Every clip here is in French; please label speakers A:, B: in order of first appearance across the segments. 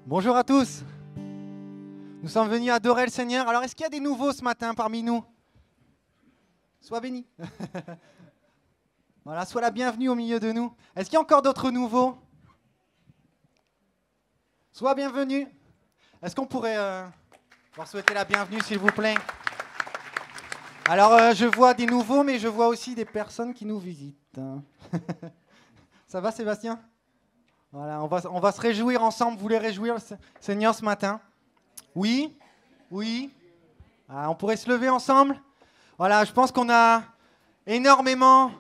A: Bonjour à tous. Nous sommes venus adorer le Seigneur. Alors, est-ce qu'il y a des nouveaux ce matin parmi nous? Sois béni. Voilà, sois la bienvenue au milieu de nous. Est-ce qu'il y a encore d'autres nouveaux? Sois bienvenue. Est-ce qu'on pourrait leur souhaiter la bienvenue, s'il vous plaît? Alors, je vois des nouveaux, mais je vois aussi des personnes qui nous visitent. Ça va, Sébastien? Voilà, on va se réjouir ensemble. Vous voulez réjouir le Seigneur ce matin? Oui? Oui? On pourrait se lever ensemble? Voilà, je pense qu'on a énormément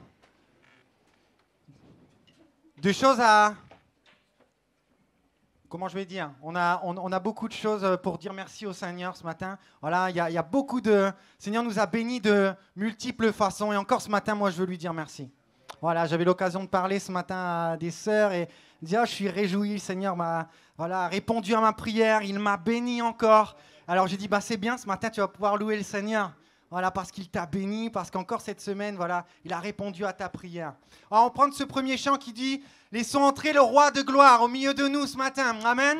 A: de choses à... Comment je vais dire? On a beaucoup de choses pour dire merci au Seigneur ce matin. Voilà, il y a beaucoup de... Le Seigneur nous a bénis de multiples façons. Et encore ce matin, moi, je veux lui dire merci. Voilà, j'avais l'occasion de parler ce matin à des sœurs et dire, je suis réjoui, le Seigneur m'a répondu à ma prière, il m'a béni encore. Alors j'ai dit, c'est bien, ce matin, tu vas pouvoir louer le Seigneur. Voilà, parce qu'il t'a béni, parce qu'encore cette semaine, voilà, il a répondu à ta prière. Alors on prend ce premier chant qui dit, laissons entrer le roi de gloire au milieu de nous ce matin. Amen.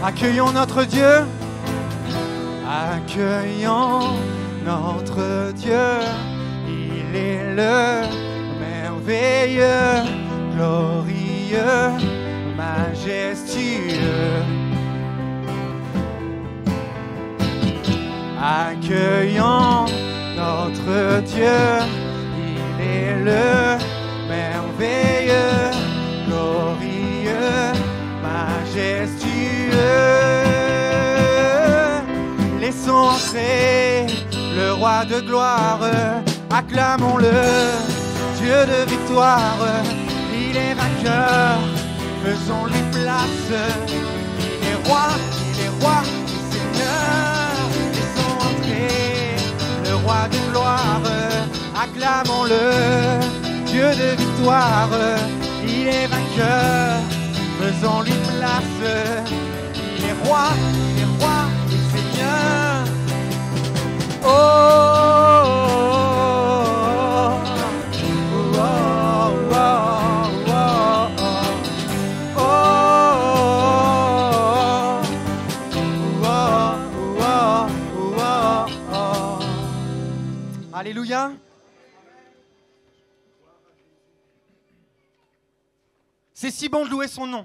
A: Accueillons notre Dieu, accueillons notre Dieu, il est le merveilleux, glorieux, majestueux. Accueillons notre Dieu, il est le merveilleux, glorieux, majestueux. Laissons entrer le roi de gloire, acclamons-le, Dieu de victoire, il est vainqueur, faisons-lui place, il est roi, Seigneur. Laissons entrer le roi de gloire, acclamons-le, Dieu de victoire, il est vainqueur, faisons-lui place. Il est roi, et Seigneur. C'est si bon de louer son nom.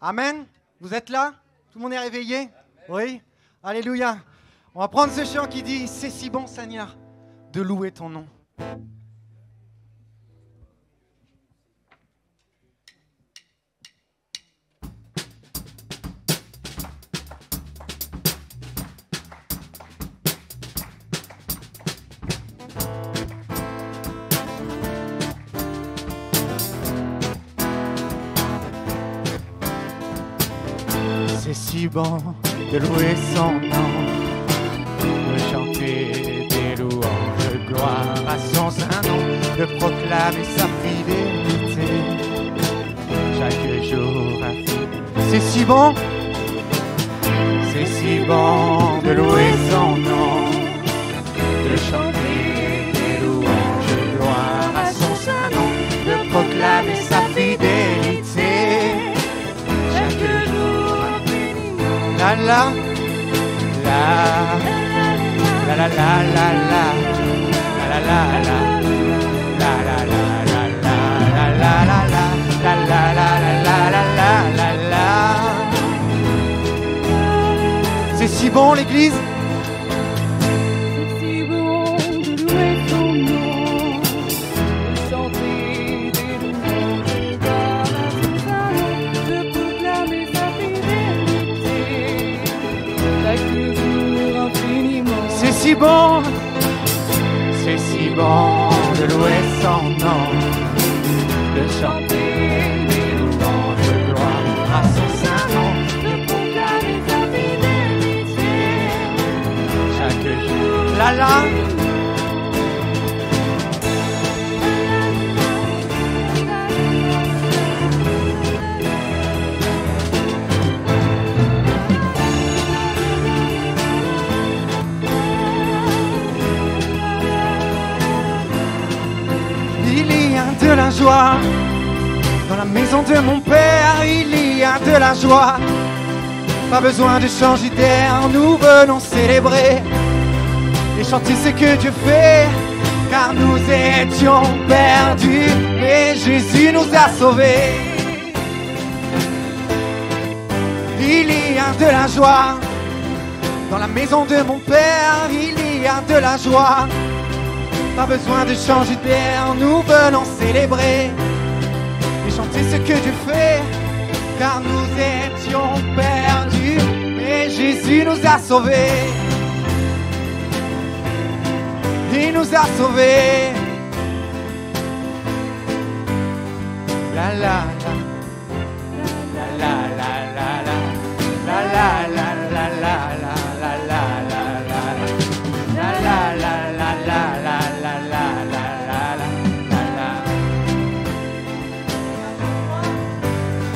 A: Amen. Vous êtes là? Tout le monde est réveillé? Oui. Alléluia. On va prendre ce chant qui dit « C'est si bon, Seigneur, de louer ton nom ». C'est si bon de louer son nom, de chanter des louanges de gloire à son saint nom, de proclamer sa fidélité chaque jour infini. C'est si bon de louer son nom, de chanter des louanges de gloire à son saint nom, de proclamer sa fidélité chaque jour. La la la la la la la la la la la la la. C'est si bon l'église.
B: C'est si bon de louer son nom, de chanter des louanges de gloire à son saint nom, de proclamer sa fidélité chaque jour infiniment.
A: C'est si bon de louer son nom, de chanter des louanges de gloire à son saint nom,
B: De proclamer sa fidélité
A: chaque jour. La la. Il y a de la joie dans la maison de mon père, il y a de la joie. Pas besoin de changer d'air, nous venons célébrer et chanter ce que Dieu fait, car nous étions perdus et Jésus nous a sauvés. Il y a de la joie dans la maison de mon père, il y a de la joie. Pas besoin de changer d'air, nous venons célébrer et chanter ce que Dieu fait, car nous étions perdus, mais Jésus nous a sauvés. Il nous a sauvés. La la la la la la la la la la la la la la la la la.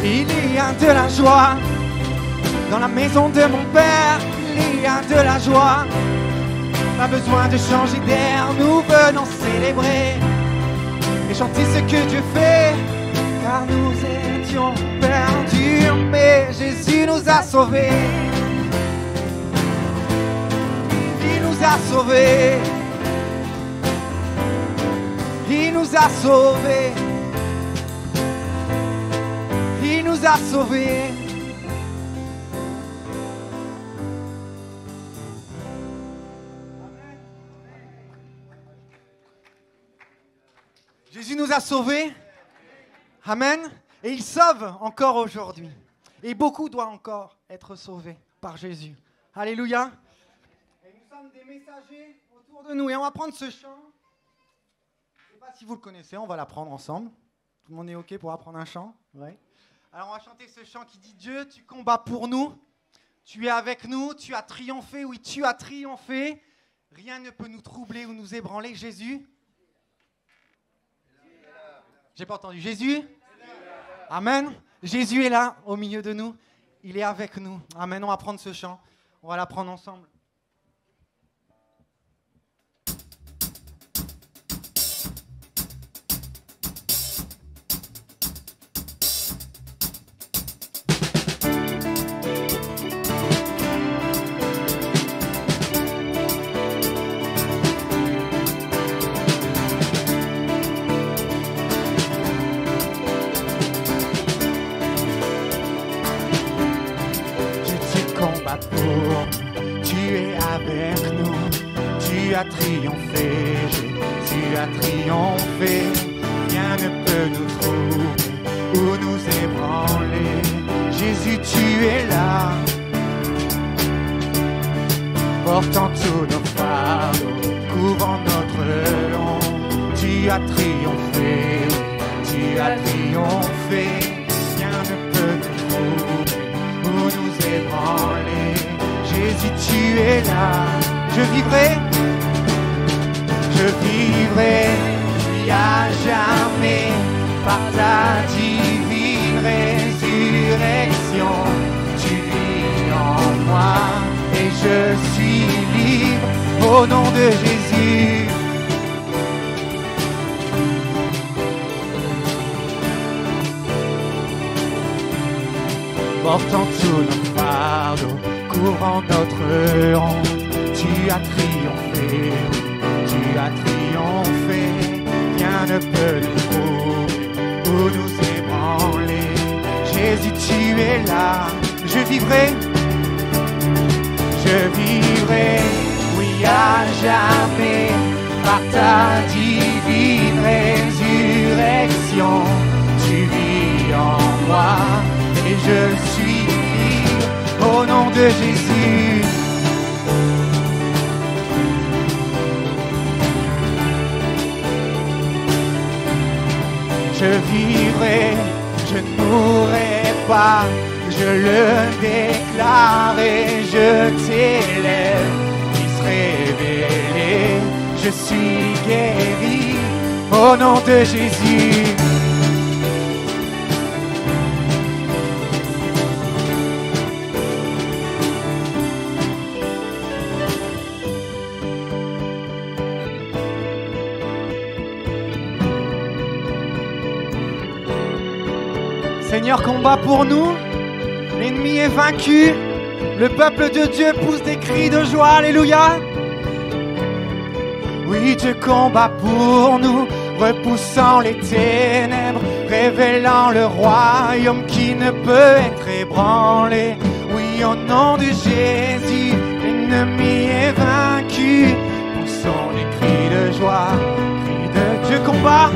A: Il y a de la joie dans la maison de mon père, il y a de la joie. Pas besoin de changer d'air, nous venons célébrer et chanter ce que Dieu fait, car nous étions perdus, mais Jésus nous a sauvés. Il nous a sauvés. Il nous a sauvés. Il nous a sauvés. Jésus nous a sauvés. Amen. Et il sauve encore aujourd'hui. Et beaucoup doivent encore être sauvés par Jésus. Alléluia. Et nous sommes des messagers autour de nous. Et on va prendre ce chant. Je ne sais pas si vous le connaissez, on va l'apprendre ensemble. Tout le monde est OK pour apprendre un chant? Oui. Alors on va chanter ce chant qui dit « Dieu, tu combats pour nous. Tu es avec nous. Tu as triomphé. Oui, tu as triomphé. Rien ne peut nous troubler ou nous ébranler. Jésus. » J'ai pas entendu. Jésus? Amen. Jésus est là, au milieu de nous. Il est avec nous. Amen. On va prendre ce chant. On va l'apprendre ensemble. as triomphé, Jésus a triomphé. Rien ne peut nous trouver ou nous ébranler. Jésus, tu es là, portant tous nos fardeaux, couvrant notre honte. Tu as triomphé, tu as triomphé. Rien ne peut nous trouver ou nous ébranler. Jésus, tu es là. Je vivrai, oui à jamais, par ta divine résurrection. Tu vis en moi et je suis libre au nom de Jésus. Portant tous nos fardeaux, couvrant notre honte. Tu as triomphé, tu as triomphé. Rien ne peut nous trouver ou nous ébranler. Jésus, tu es là. Je vivrai, oui à jamais, par ta divine résurrection. Tu vis en moi et je suis libre au nom de Jésus. Je vivrai, je ne mourrai pas, je le déclare et je t'élève. Fils révélé, je suis guéri au nom de Jésus. Seigneur, combat pour nous, l'ennemi est vaincu, le peuple de Dieu pousse des cris de joie, alléluia. Oui, Dieu combat pour nous, repoussant les ténèbres, révélant le royaume qui ne peut être ébranlé. Oui, au nom de Jésus, l'ennemi est vaincu, poussant les cris de joie, cris de Dieu combat.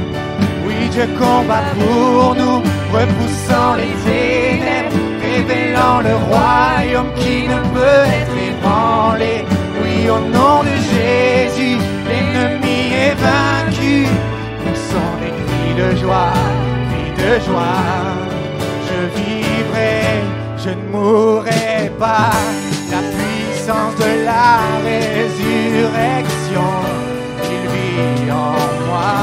A: Oui, Dieu combat pour nous, repoussant les ténèbres, révélant le royaume qui ne peut être ébranlé. Oui, au nom de Jésus, l'ennemi est vaincu, poussant des cris de joie, cris de joie. Je vivrai, je ne mourrai pas, la puissance de la résurrection, il vit en moi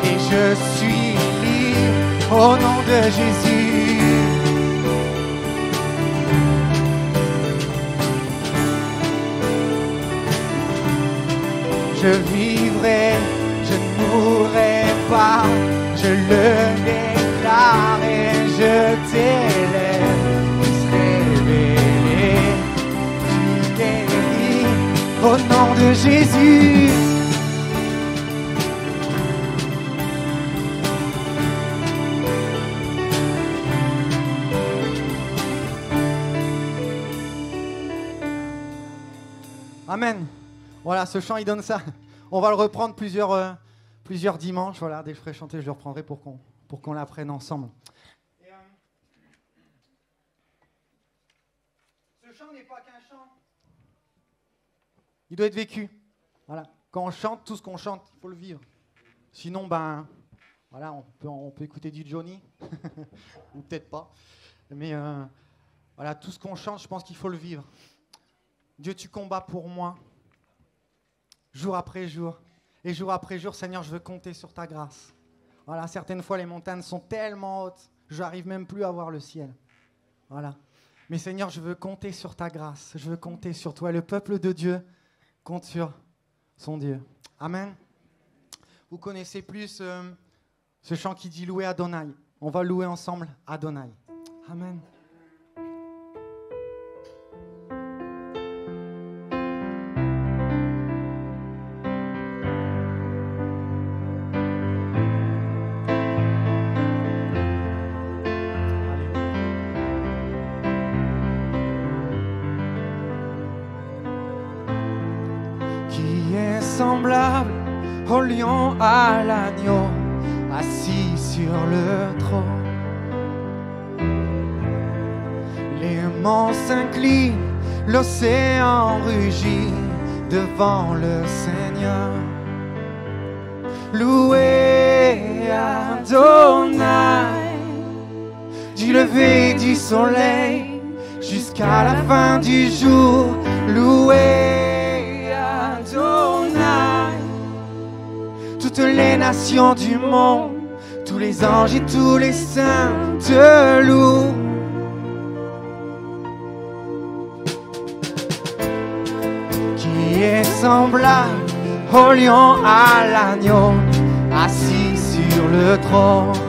A: et je suis libre au nom de Jésus. Je vivrai, je ne mourrai pas, je le déclare et je t'élève. Fils révélé, tu guéris au nom de Jésus. Amen. Voilà, ce chant, il donne ça. On va le reprendre plusieurs dimanches. Voilà, dès que je ferai chanter, je le reprendrai pour qu'on l'apprenne ensemble. Et, ce chant n'est pas qu'un chant. Il doit être vécu. Voilà. Quand on chante, tout ce qu'on chante, il faut le vivre. Sinon, voilà, on peut écouter du Johnny. Ou peut-être pas. Mais voilà, tout ce qu'on chante, je pense qu'il faut le vivre. Dieu, tu combats pour moi. Jour après jour. Et jour après jour, Seigneur, je veux compter sur ta grâce. Voilà, certaines fois, les montagnes sont tellement hautes, je n'arrive même plus à voir le ciel. Voilà. Mais Seigneur, je veux compter sur ta grâce. Je veux compter sur toi. Le peuple de Dieu compte sur son Dieu. Amen. Vous connaissez plus ce chant qui dit louer Adonai. On va louer ensemble Adonai. Amen. au lion, à l'agneau, assis sur le trône. Les monts s'inclinent, l'océan rugit devant le Seigneur. Louez Adonai, du lever du soleil jusqu'à la fin du jour. Louez Adonai, toutes les nations du monde, tous les anges et tous les saints te louent. Qui est semblable au lion, à l'agneau, assis sur le trône.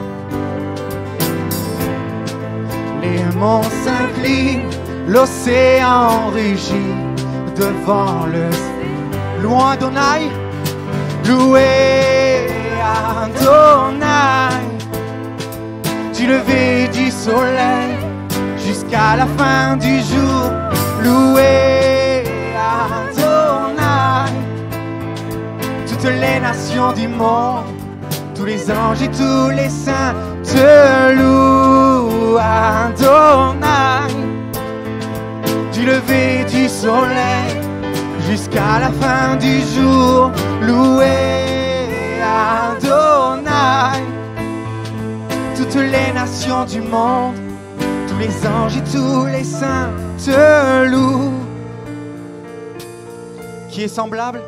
A: Les monts s'inclinent, l'océan rugit devant le ciel. Louons Adonai, louez Adonai, du lever du soleil jusqu'à la fin du jour. Louez Adonai, toutes les nations du monde, tous les anges et tous les saints te louent. Adonai, du lever du soleil jusqu'à la fin du jour. Louez Adonai, toutes les nations du monde, tous les anges et tous les saints te louent. Qui est semblable?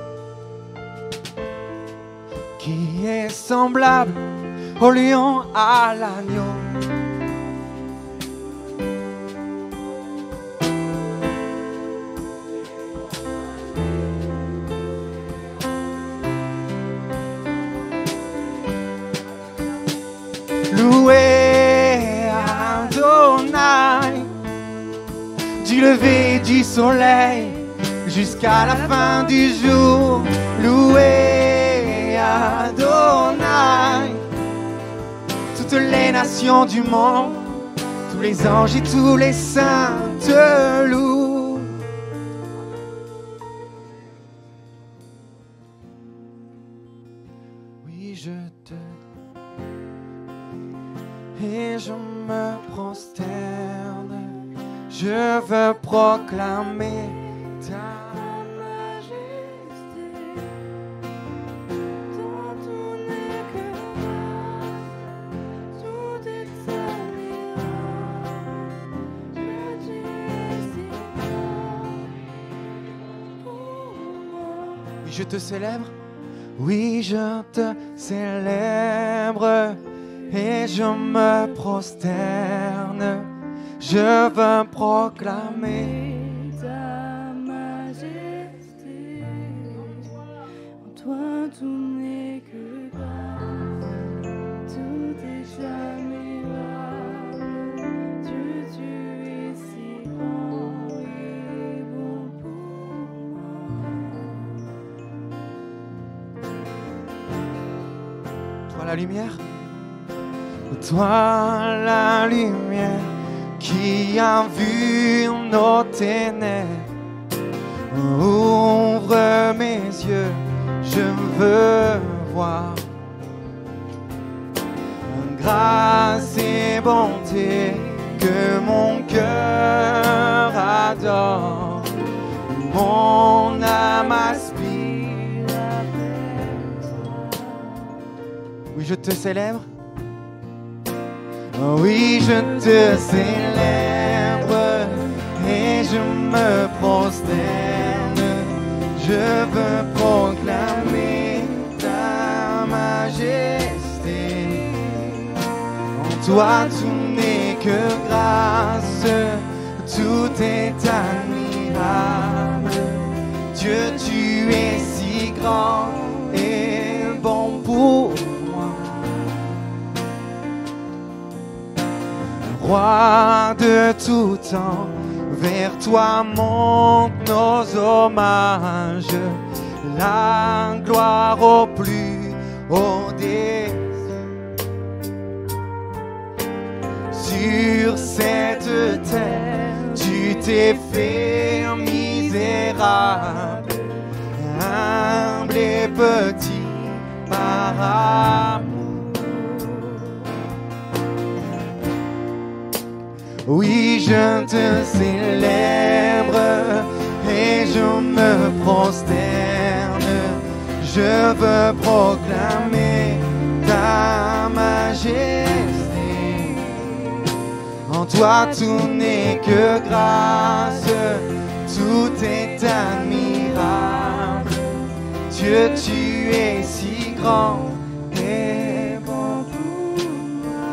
A: Qui est semblable au lion, à l'agneau? Louez Adonai, du lever du soleil jusqu'à la fin du jour. Louez Adonai, toutes les nations du monde, tous les anges et tous les saints te louent. Oui, je te et je me prosterne, je veux proclamer ta
B: majesté. Dans ton éclat, tout est admirable. Que tu es si grand pour moi.
A: Oui, je te célèbre. Oui, je te célèbre et je me prosterne. Je veux proclamer
B: ta majesté. En toi tout n'est que grâce, tout est admirable. Dieu, tu es si grand et bon pour moi.
A: toi la lumière. Toi la lumière qui a vu nos ténèbres. Ouvre mes yeux, je veux voir. Grâce et bonté que mon cœur adore. Mon âme aspire après toi. Oui, je te célèbre. Oui, je te célèbre et je me prosterne. Je veux proclamer ta majesté. En toi tout n'est que grâce, tout est admirable. Dieu, tu es si grand et bon pour moi. Roi de tout temps, vers toi montent nos hommages. La gloire au plus haut des cieux. Sur cette terre, tu t'es fait misérable, humble et petit, par amour. Oui, je te célèbre et je me prosterne. Je veux proclamer ta majesté. En toi tout n'est que grâce, tout est admirable. Dieu, tu es si grand et bon pour moi.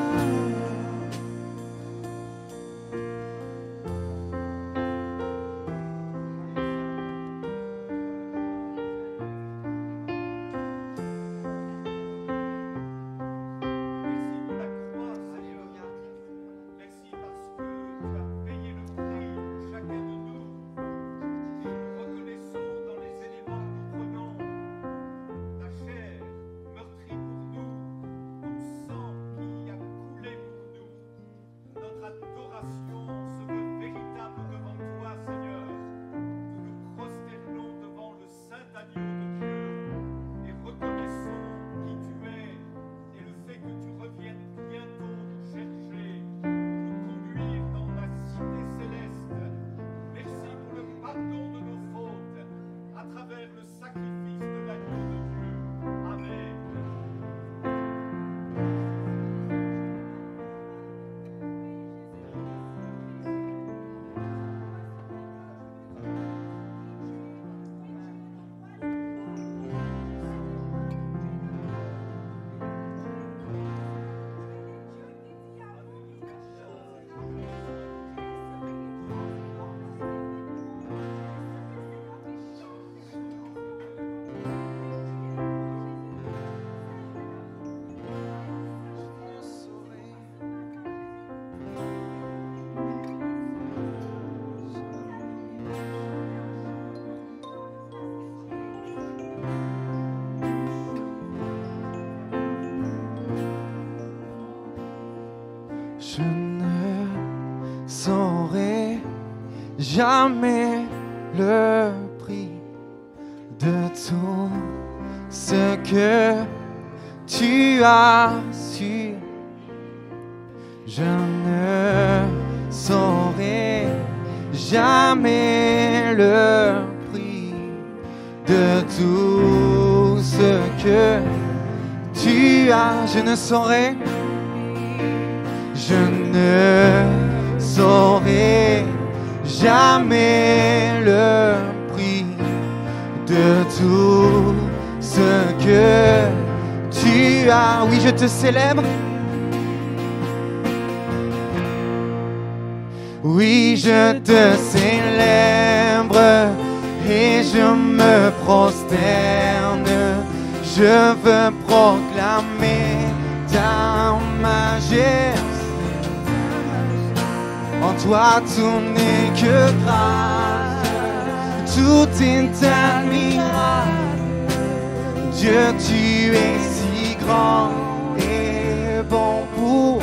A: Je ne saurai jamais le prix de tout ce que tu as su. Je ne saurai jamais le prix de tout ce que tu as. Je ne saurai. Je ne saurai jamais le prix de tout ce que tu as. Oui, je te célèbre. Oui, je te célèbre et je me prosterne. Je veux proclamer ta majesté. En toi tout n'est que grâce, tout est admirable. Dieu, tu es si grand et bon pour moi.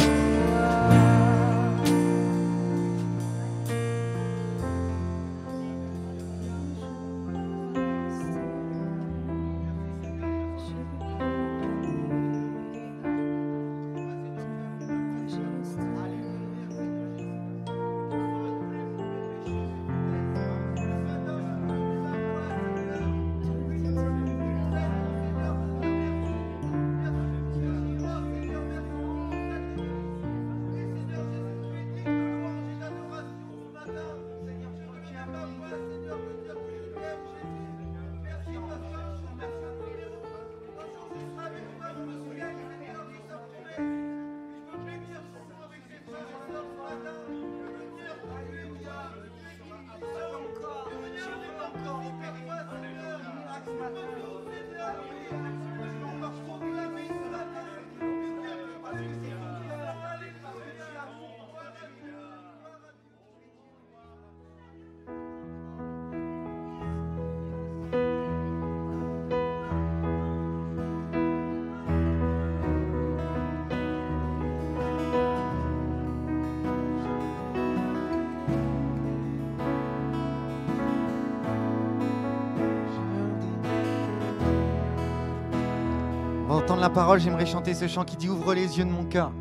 A: entendre la parole, j'aimerais chanter ce chant qui dit « Ouvre les yeux de mon cœur ».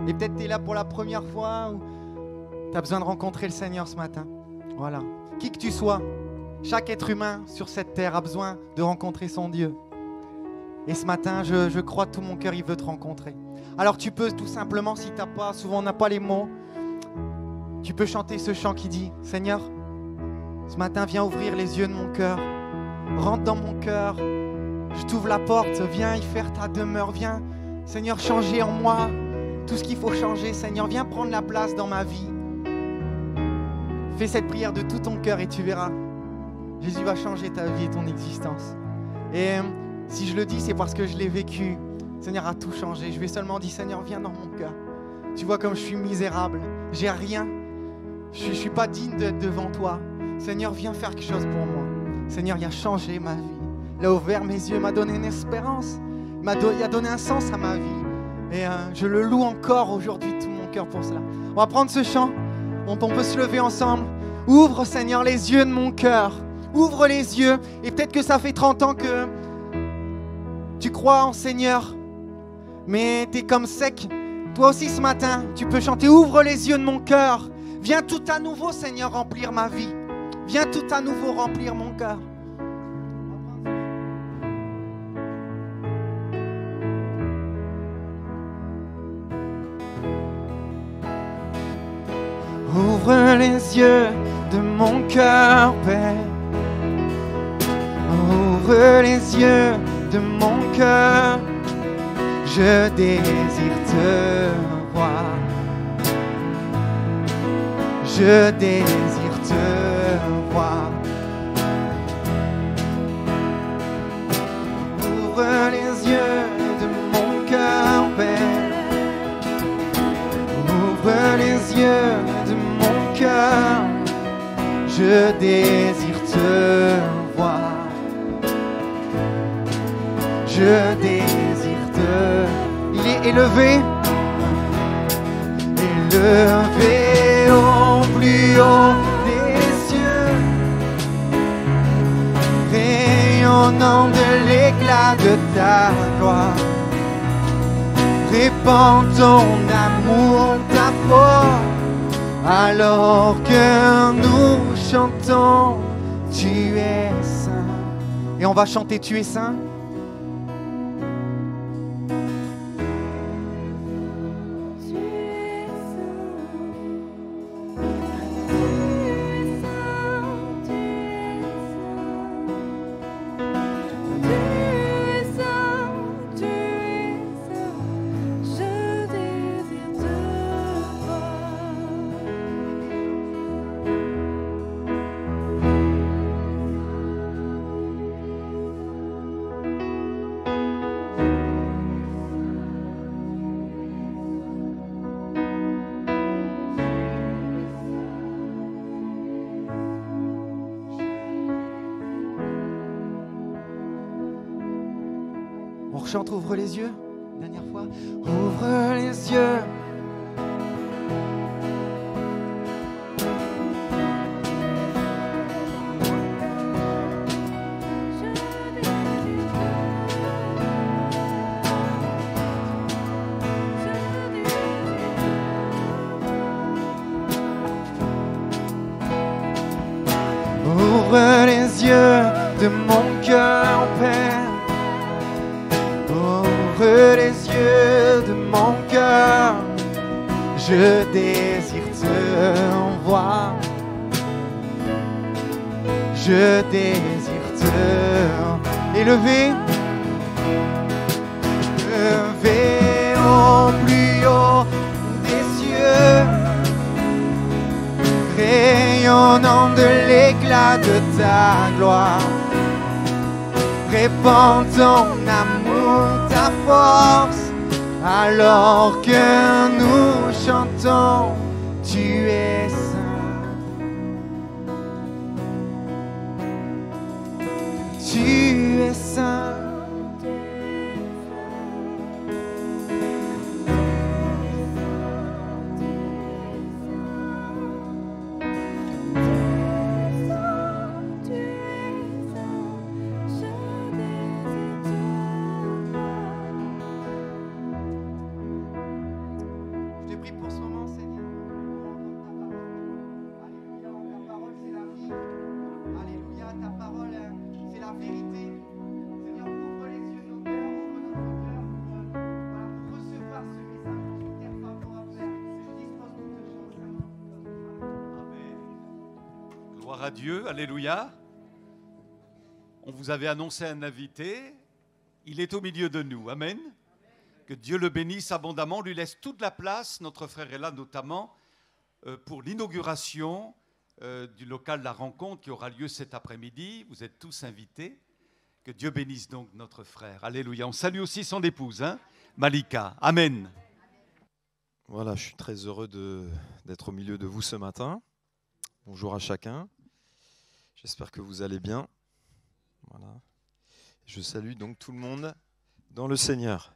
A: Et peut-être tu es là pour la première fois ou tu as besoin de rencontrer le Seigneur ce matin. Voilà. Qui que tu sois, chaque être humain sur cette terre a besoin de rencontrer son Dieu. Et ce matin, je crois de tout mon cœur, il veut te rencontrer. Alors tu peux tout simplement, si tu n'as pas, souvent on n'a pas les mots, tu peux chanter ce chant qui dit « Seigneur, ce matin, viens ouvrir les yeux de mon cœur. Rentre dans mon cœur. Je t'ouvre la porte. Viens y faire ta demeure. Viens, Seigneur, changer en moi tout ce qu'il faut changer. Seigneur, viens prendre la place dans ma vie. » Fais cette prière de tout ton cœur et tu verras. Jésus va changer ta vie et ton existence. Et si je le dis, c'est parce que je l'ai vécu. Seigneur a tout changé. Je vais seulement dire, Seigneur, viens dans mon cœur. Tu vois comme je suis misérable. J'ai rien. Je ne suis pas digne d'être devant toi. Seigneur, viens faire quelque chose pour moi. Seigneur, il a changé ma vie. Il a ouvert mes yeux, il m'a donné une espérance. Il a donné un sens à ma vie. Et je le loue encore aujourd'hui de tout mon cœur pour cela. On va prendre ce chant. On peut se lever ensemble. Ouvre, Seigneur, les yeux de mon cœur. Ouvre les yeux. Et peut-être que ça fait 30 ans que tu crois en Seigneur. Mais tu es comme sec. Toi aussi ce matin, tu peux chanter. Ouvre les yeux de mon cœur. Viens tout à nouveau, Seigneur, remplir ma vie. Viens tout à nouveau remplir mon cœur. Ouvre les yeux de mon cœur, Père. Ouvre les yeux de mon cœur. Je désire te voir. Je désire te voir. Ouvre les yeux de mon cœur, Père. Ouvre les yeux de mon cœur. Je désire te voir. Je désire te... Il est élevé. Élevé au plus haut des cieux, rayonnant de l'éclat de ta gloire. Répands ton amour, ta foi, alors que nous chantons Tu es saint. Et on va chanter Tu es saint. On rechante, ouvre les yeux, dernière fois. Ouvre les yeux. Ouvre les yeux de mon cœur, Père. Ouvre les yeux de mon cœur. Je désire te voir. Je désire te élever. Élever au plus haut des cieux, rayonnant de l'éclat de ta gloire. Répands ton amour, ta force, alors que nous chantons Tu es saint. Tu es saint.
C: Gloire à Dieu, alléluia. On vous avait annoncé un invité, il est au milieu de nous, amen. Que Dieu le bénisse abondamment, lui laisse toute la place, notre frère est là notamment, pour l'inauguration du local La Rencontre qui aura lieu cet après-midi. Vous êtes tous invités. Que Dieu bénisse donc notre frère, alléluia. On salue aussi son épouse, hein, Malika, amen.
D: Voilà, je suis très heureux d'être au milieu de vous ce matin. Bonjour à chacun. J'espère que vous allez bien. Voilà. Je salue donc tout le monde dans le Seigneur.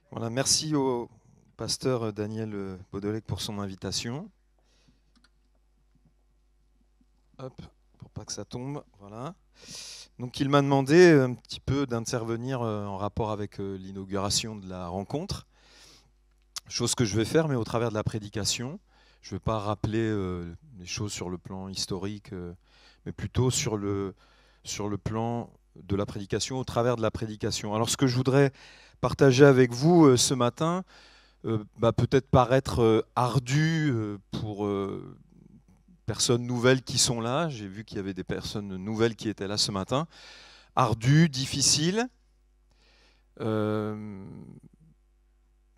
D: Voilà, merci au pasteur Daniel Baudelec pour son invitation. Hop, pour pas que ça tombe. Voilà. Donc il m'a demandé un petit peu d'intervenir en rapport avec l'inauguration de la rencontre. Chose que je vais faire, mais au travers de la prédication. Je ne vais pas rappeler les choses sur le plan historique, mais plutôt sur le plan de la prédication, au travers de la prédication. Alors ce que je voudrais partager avec vous ce matin, peut-être paraître ardu pour personnes nouvelles qui sont là. J'ai vu qu'il y avait des personnes nouvelles qui étaient là ce matin. Ardu, difficile.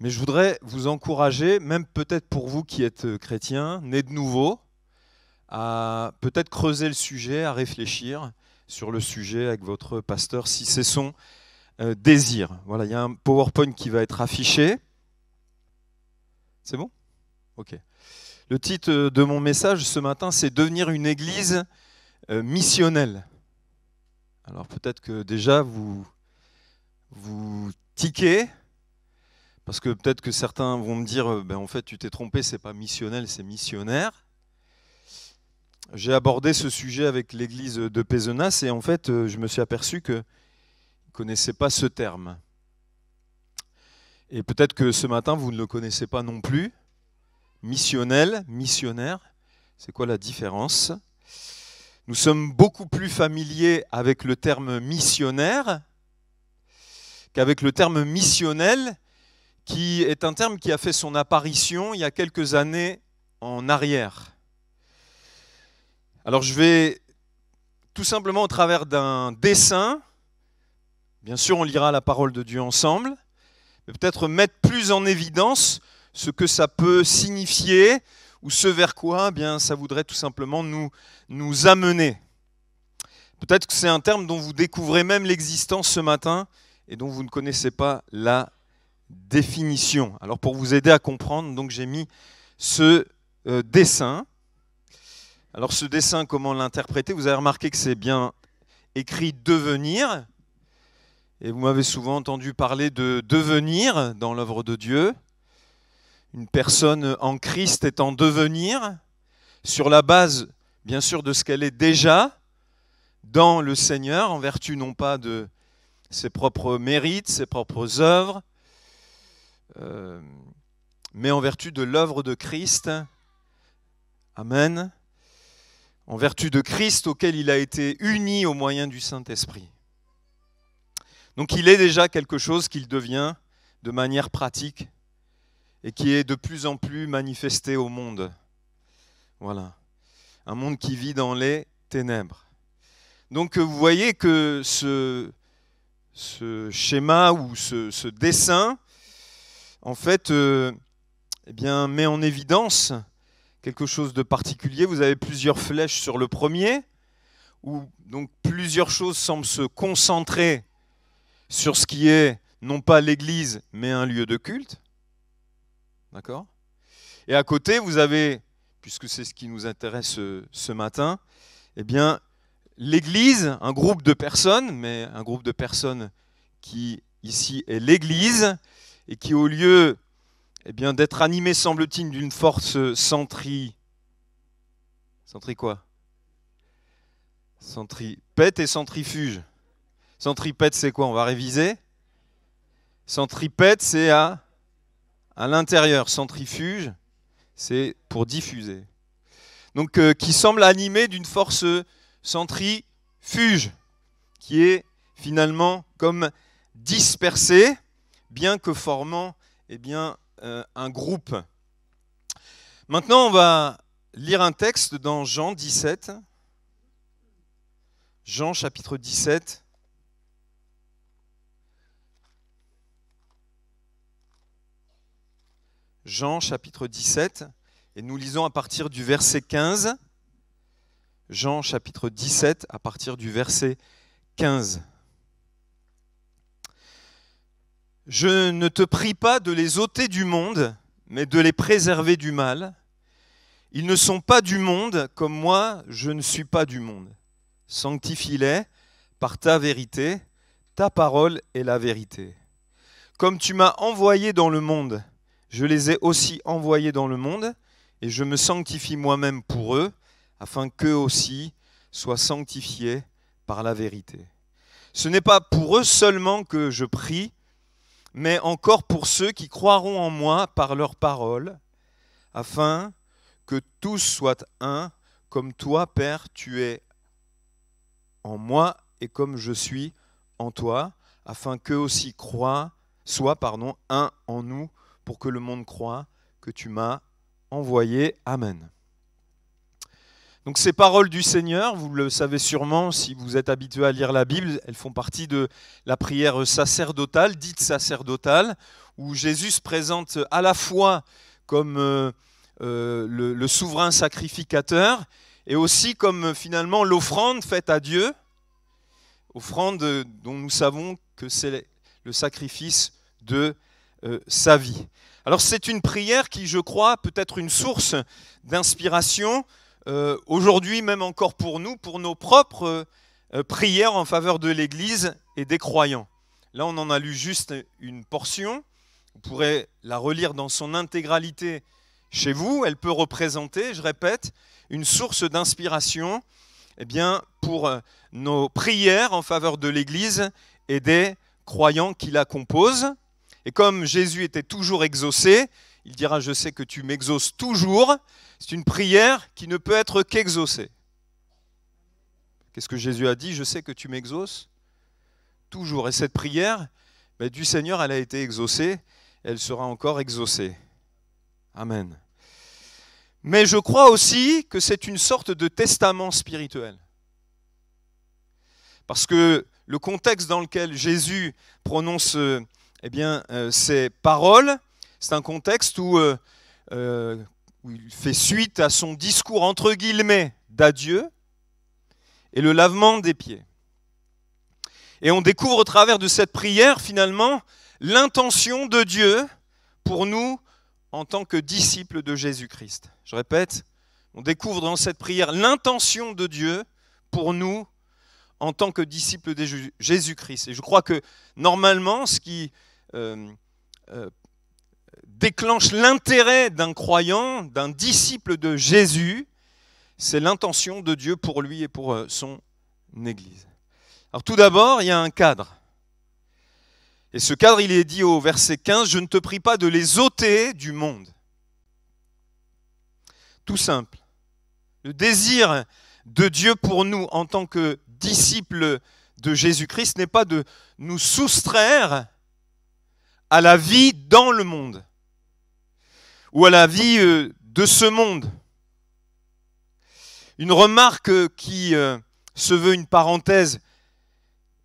D: Mais je voudrais vous encourager, même peut-être pour vous qui êtes chrétiens, nés de nouveau, à peut-être creuser le sujet, à réfléchir sur le sujet avec votre pasteur, si c'est son désir. Voilà, il y a un PowerPoint qui va être affiché. C'est bon ? Ok. Le titre de mon message ce matin, c'est « Devenir une église missionnelle ». Alors peut-être que déjà vous tiquez, parce que peut-être que certains vont me dire en fait tu t'es trompé, c'est pas missionnel, c'est missionnaire. J'ai abordé ce sujet avec l'église de Pézenas et en fait je me suis aperçu qu'ils ne connaissaient pas ce terme. Et peut-être que ce matin vous ne le connaissez pas non plus. Missionnel, missionnaire, c'est quoi la différence ? Nous sommes beaucoup plus familiers avec le terme missionnaire qu'avec le terme missionnel, qui est un terme qui a fait son apparition il y a quelques années en arrière. Alors je vais tout simplement au travers d'un dessin, bien sûr on lira la parole de Dieu ensemble, mais peut-être mettre plus en évidence ce que ça peut signifier ou ce vers quoi ça voudrait tout simplement nous amener. Peut-être que c'est un terme dont vous découvrez même l'existence ce matin et dont vous ne connaissez pas la définition. Alors pour vous aider à comprendre, donc j'ai mis ce dessin. Alors ce dessin, comment l'interpréter ? Vous avez remarqué que c'est bien écrit « devenir ». Et vous m'avez souvent entendu parler de devenir dans l'œuvre de Dieu. Une personne en Christ est en devenir, sur la base, bien sûr, de ce qu'elle est déjà dans le Seigneur, en vertu non pas de ses propres mérites, ses propres œuvres, mais en vertu de l'œuvre de Christ. Amen. En vertu de Christ auquel il a été uni au moyen du Saint-Esprit. Donc il est déjà quelque chose qu'il devient de manière pratique et qui est de plus en plus manifesté au monde. Voilà. Un monde qui vit dans les ténèbres. Donc vous voyez que ce schéma ou ce dessin, en fait, met en évidence quelque chose de particulier. Vous avez plusieurs flèches sur le premier, où donc plusieurs choses semblent se concentrer sur ce qui est non pas l'église, mais un lieu de culte. D'accord ? Et à côté, vous avez, puisque c'est ce qui nous intéresse ce matin, l'église, un groupe de personnes, mais un groupe de personnes qui ici est l'église, et qui au lieu d'être animé, semble-t-il, d'une force centripète et centrifuge. Centripète, c'est quoi ? On va réviser. Centripète, c'est à l'intérieur. Centrifuge, c'est pour diffuser. Donc, qui semble animé d'une force centrifuge, qui est finalement comme dispersée, bien que formant un groupe. Maintenant, on va lire un texte dans Jean 17. Jean chapitre 17. Jean chapitre 17, et nous lisons à partir du verset 15. Jean chapitre 17, à partir du verset 15. Je ne te prie pas de les ôter du monde, mais de les préserver du mal. Ils ne sont pas du monde, comme moi, je ne suis pas du monde. Sanctifie-les par ta vérité, ta parole est la vérité. Comme tu m'as envoyé dans le monde, je les ai aussi envoyés dans le monde, et je me sanctifie moi-même pour eux, afin qu'eux aussi soient sanctifiés par la vérité. Ce n'est pas pour eux seulement que je prie, mais encore pour ceux qui croiront en moi par leur parole, afin que tous soient un, comme toi, Père, tu es en moi et comme je suis en toi, afin qu'eux aussi soient un en nous, pour que le monde croie que tu m'as envoyé. Amen. Donc ces paroles du Seigneur, vous le savez sûrement si vous êtes habitué à lire la Bible, elles font partie de la prière sacerdotale, dite sacerdotale, où Jésus se présente à la fois comme le souverain sacrificateur et aussi comme finalement l'offrande faite à Dieu, offrande dont nous savons que c'est le sacrifice de sa vie. Alors c'est une prière qui, je crois, peut être une source d'inspiration aujourd'hui, même encore pour nous, pour nos propres prières en faveur de l'Église et des croyants. Là, on en a lu juste une portion. Vous pourrez la relire dans son intégralité chez vous. Elle peut représenter, je répète, une source d'inspiration pour nos prières en faveur de l'Église et des croyants qui la composent. Et comme Jésus était toujours exaucé, il dira « Je sais que tu m'exauces toujours ». C'est une prière qui ne peut être qu'exaucée. Qu'est-ce que Jésus a dit ? « Je sais que tu m'exauces toujours ». Et cette prière du Seigneur, elle a été exaucée, elle sera encore exaucée. Amen. Mais je crois aussi que c'est une sorte de testament spirituel. Parce que le contexte dans lequel Jésus prononce ces paroles, c'est un contexte où il fait suite à son discours entre guillemets d'adieu et le lavement des pieds. Et on découvre au travers de cette prière finalement l'intention de Dieu pour nous en tant que disciples de Jésus-Christ. Je répète, on découvre dans cette prière l'intention de Dieu pour nous en tant que disciples de Jésus-Christ. Et je crois que normalement, ce qui déclenche l'intérêt d'un croyant, d'un disciple de Jésus, c'est l'intention de Dieu pour lui et pour son Église. Alors tout d'abord, il y a un cadre. Et ce cadre, il est dit au verset 15, « Je ne te prie pas de les ôter du monde. » Tout simple. Le désir de Dieu pour nous en tant que disciples de Jésus-Christ n'est pas de nous soustraire à la vie dans le monde ou à la vie de ce monde. Une remarque qui se veut une parenthèse,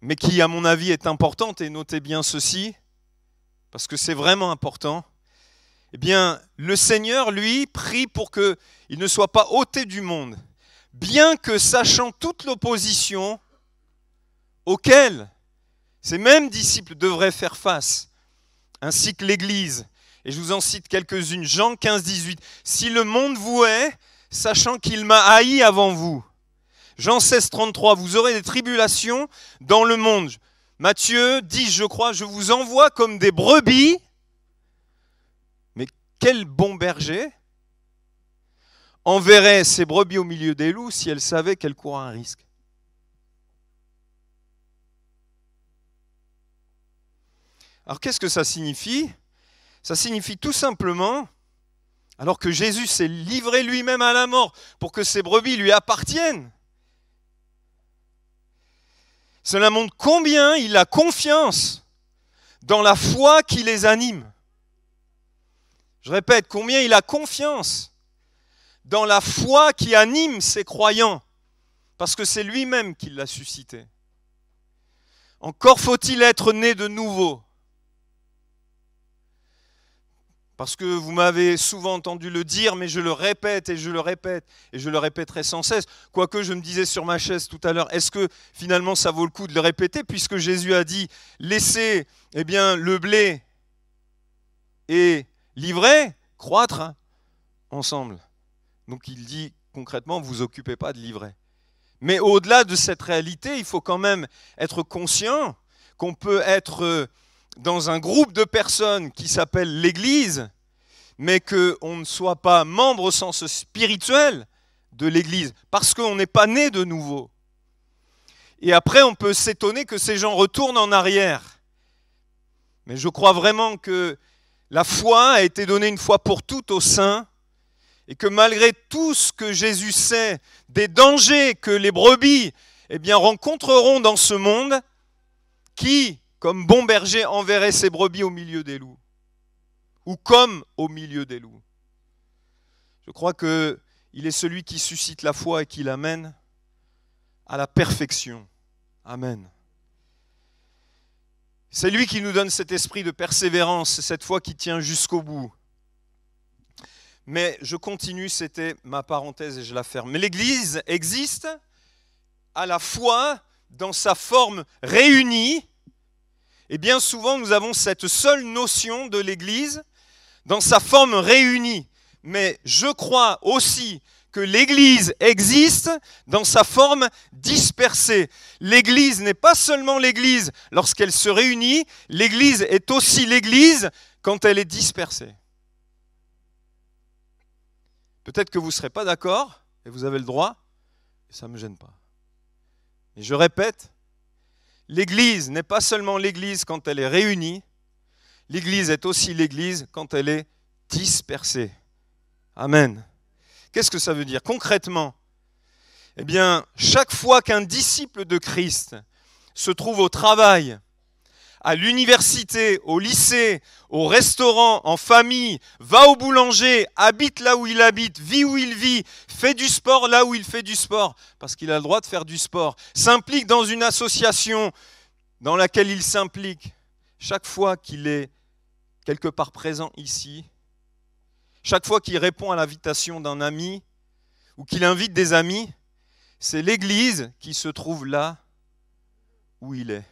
D: mais qui, à mon avis, est importante, et notez bien ceci, parce que c'est vraiment important. Eh bien, le Seigneur, lui, prie pour qu'il ne soit pas ôté du monde, bien que sachant toute l'opposition auquel ces mêmes disciples devraient faire face, ainsi que l'Église. Et je vous en cite quelques-unes. Jean 15, 18. « Si le monde vous hait, sachant qu'il m'a haï avant vous. » Jean 16, 33. « Vous aurez des tribulations dans le monde. » Matthieu 10, je crois. « Je vous envoie comme des brebis. » Mais quel bon berger enverrait ses brebis au milieu des loups si elle savait qu'elle courait un risque? Alors qu'est-ce que ça signifie ? Ça signifie tout simplement, alors que Jésus s'est livré lui-même à la mort pour que ses brebis lui appartiennent, cela montre combien il a confiance dans la foi qui les anime. Je répète, combien il a confiance dans la foi qui anime ses croyants, parce que c'est lui-même qui l'a suscité. Encore faut-il être né de nouveau. Parce que vous m'avez souvent entendu le dire, mais je le répète et je le répète et je le répéterai sans cesse. Quoique je me disais sur ma chaise tout à l'heure, est-ce que finalement ça vaut le coup de le répéter, puisque Jésus a dit laissez le blé et l'ivraie croître ensemble. Donc il dit concrètement, vous occupez pas de l'ivraie. Mais au-delà de cette réalité, il faut quand même être conscient qu'on peut être dans un groupe de personnes qui s'appelle l'Église, mais qu'on ne soit pas membre au sens spirituel de l'Église, parce qu'on n'est pas né de nouveau. Et après, on peut s'étonner que ces gens retournent en arrière. Mais je crois vraiment que la foi a été donnée une fois pour toutes aux saints, et que malgré tout ce que Jésus sait des dangers que les brebis rencontreront dans ce monde, qui, comme bon berger, enverrait ses brebis au milieu des loups, ou comme au milieu des loups. Je crois qu'il est celui qui suscite la foi et qui l'amène à la perfection. Amen. C'est lui qui nous donne cet esprit de persévérance, cette foi qui tient jusqu'au bout. Mais je continue, c'était ma parenthèse et je la ferme. Mais l'Église existe à la fois dans sa forme réunie, et bien souvent nous avons cette seule notion de l'Église dans sa forme réunie. Mais je crois aussi que l'Église existe dans sa forme dispersée. L'Église n'est pas seulement l'Église lorsqu'elle se réunit, l'Église est aussi l'Église quand elle est dispersée. Peut-être que vous ne serez pas d'accord, et vous avez le droit, et ça ne me gêne pas. Mais je répète, l'Église n'est pas seulement l'Église quand elle est réunie, l'Église est aussi l'Église quand elle est dispersée. Amen. Qu'est-ce que ça veut dire concrètement? Eh bien, chaque fois qu'un disciple de Christ se trouve au travail, à l'université, au lycée, au restaurant, en famille, va au boulanger, habite là où il habite, vit où il vit, fait du sport là où il fait du sport, parce qu'il a le droit de faire du sport, s'implique dans une association dans laquelle il s'implique, chaque fois qu'il est quelque part présent ici, chaque fois qu'il répond à l'invitation d'un ami ou qu'il invite des amis, c'est l'Église qui se trouve là où il est.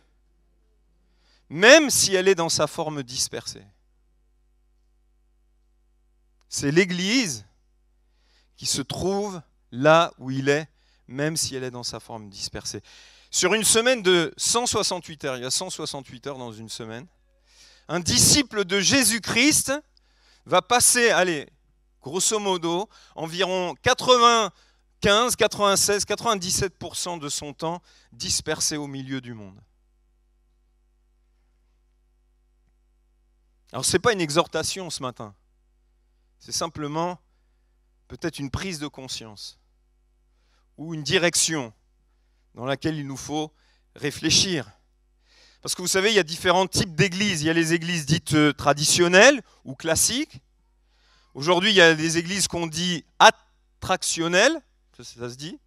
D: Même si elle est dans sa forme dispersée. C'est l'Église qui se trouve là où il est, même si elle est dans sa forme dispersée. Sur une semaine de 168 heures, il y a 168 heures dans une semaine, un disciple de Jésus-Christ va passer, grosso modo, environ 95, 96, 97% de son temps dispersé au milieu du monde. Alors, ce n'est pas une exhortation ce matin. C'est simplement peut-être une prise de conscience ou une direction dans laquelle il nous faut réfléchir. Parce que vous savez, il y a différents types d'églises. Il y a les églises dites traditionnelles ou classiques. Aujourd'hui, il y a des églises qu'on dit attractionnelles. Ça se dit.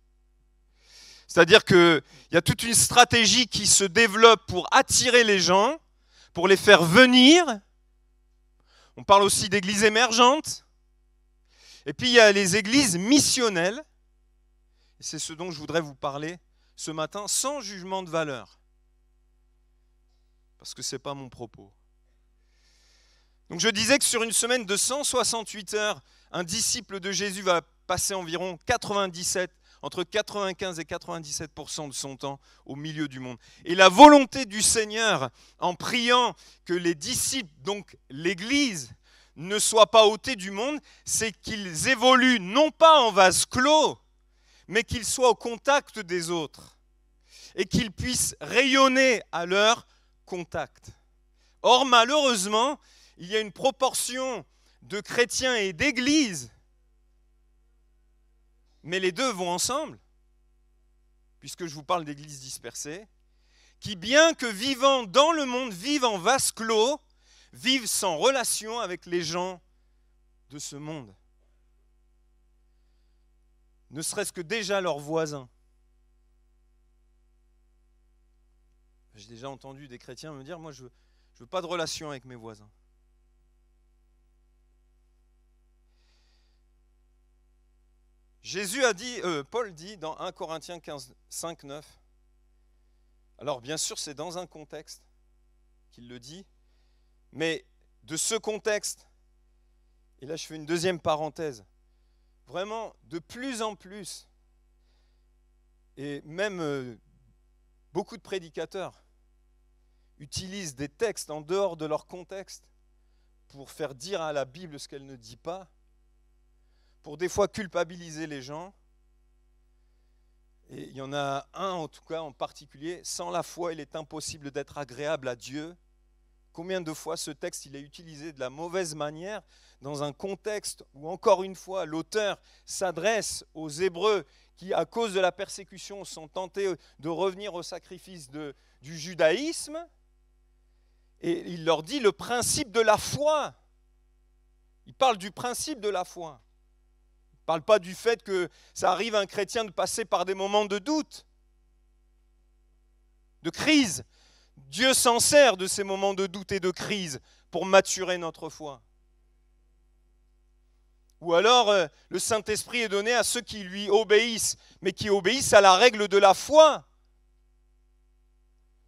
D: C'est-à-dire qu'il y a toute une stratégie qui se développe pour attirer les gens, pour les faire venir. On parle aussi d'églises émergentes. Et puis il y a les églises missionnelles. Et c'est ce dont je voudrais vous parler ce matin, sans jugement de valeur. Parce que ce n'est pas mon propos. Donc je disais que sur une semaine de 168 heures, un disciple de Jésus va passer environ entre 95 et 97% de son temps au milieu du monde. Et la volonté du Seigneur, en priant que les disciples, donc l'Église, ne soient pas ôtés du monde, c'est qu'ils évoluent non pas en vase clos, mais qu'ils soient au contact des autres et qu'ils puissent rayonner à leur contact. Or, malheureusement, il y a une proportion de chrétiens et d'églises, mais les deux vont ensemble, puisque je vous parle d'églises dispersées, qui, bien que vivant dans le monde, vivent en vase clos, vivent sans relation avec les gens de ce monde. Ne serait-ce que déjà leurs voisins. J'ai déjà entendu des chrétiens me dire, moi je veux pas de relation avec mes voisins. Paul dit dans 1 Corinthiens 15, 5, 9, alors bien sûr c'est dans un contexte qu'il le dit, mais de ce contexte, et là je fais une deuxième parenthèse, vraiment de plus en plus, et même beaucoup de prédicateurs utilisent des textes en dehors de leur contexte pour faire dire à la Bible ce qu'elle ne dit pas, pour des fois culpabiliser les gens. Et il y en a un en tout cas en particulier, sans la foi il est impossible d'être agréable à Dieu. Combien de fois ce texte il est utilisé de la mauvaise manière dans un contexte où encore une fois l'auteur s'adresse aux Hébreux qui à cause de la persécution sont tentés de revenir au sacrifice du judaïsme, et il leur dit le principe de la foi. Il parle du principe de la foi. Il ne parle pas du fait que ça arrive à un chrétien de passer par des moments de doute, de crise. Dieu s'en sert de ces moments de doute et de crise pour maturer notre foi. Ou alors, le Saint-Esprit est donné à ceux qui lui obéissent, mais qui obéissent à la règle de la foi.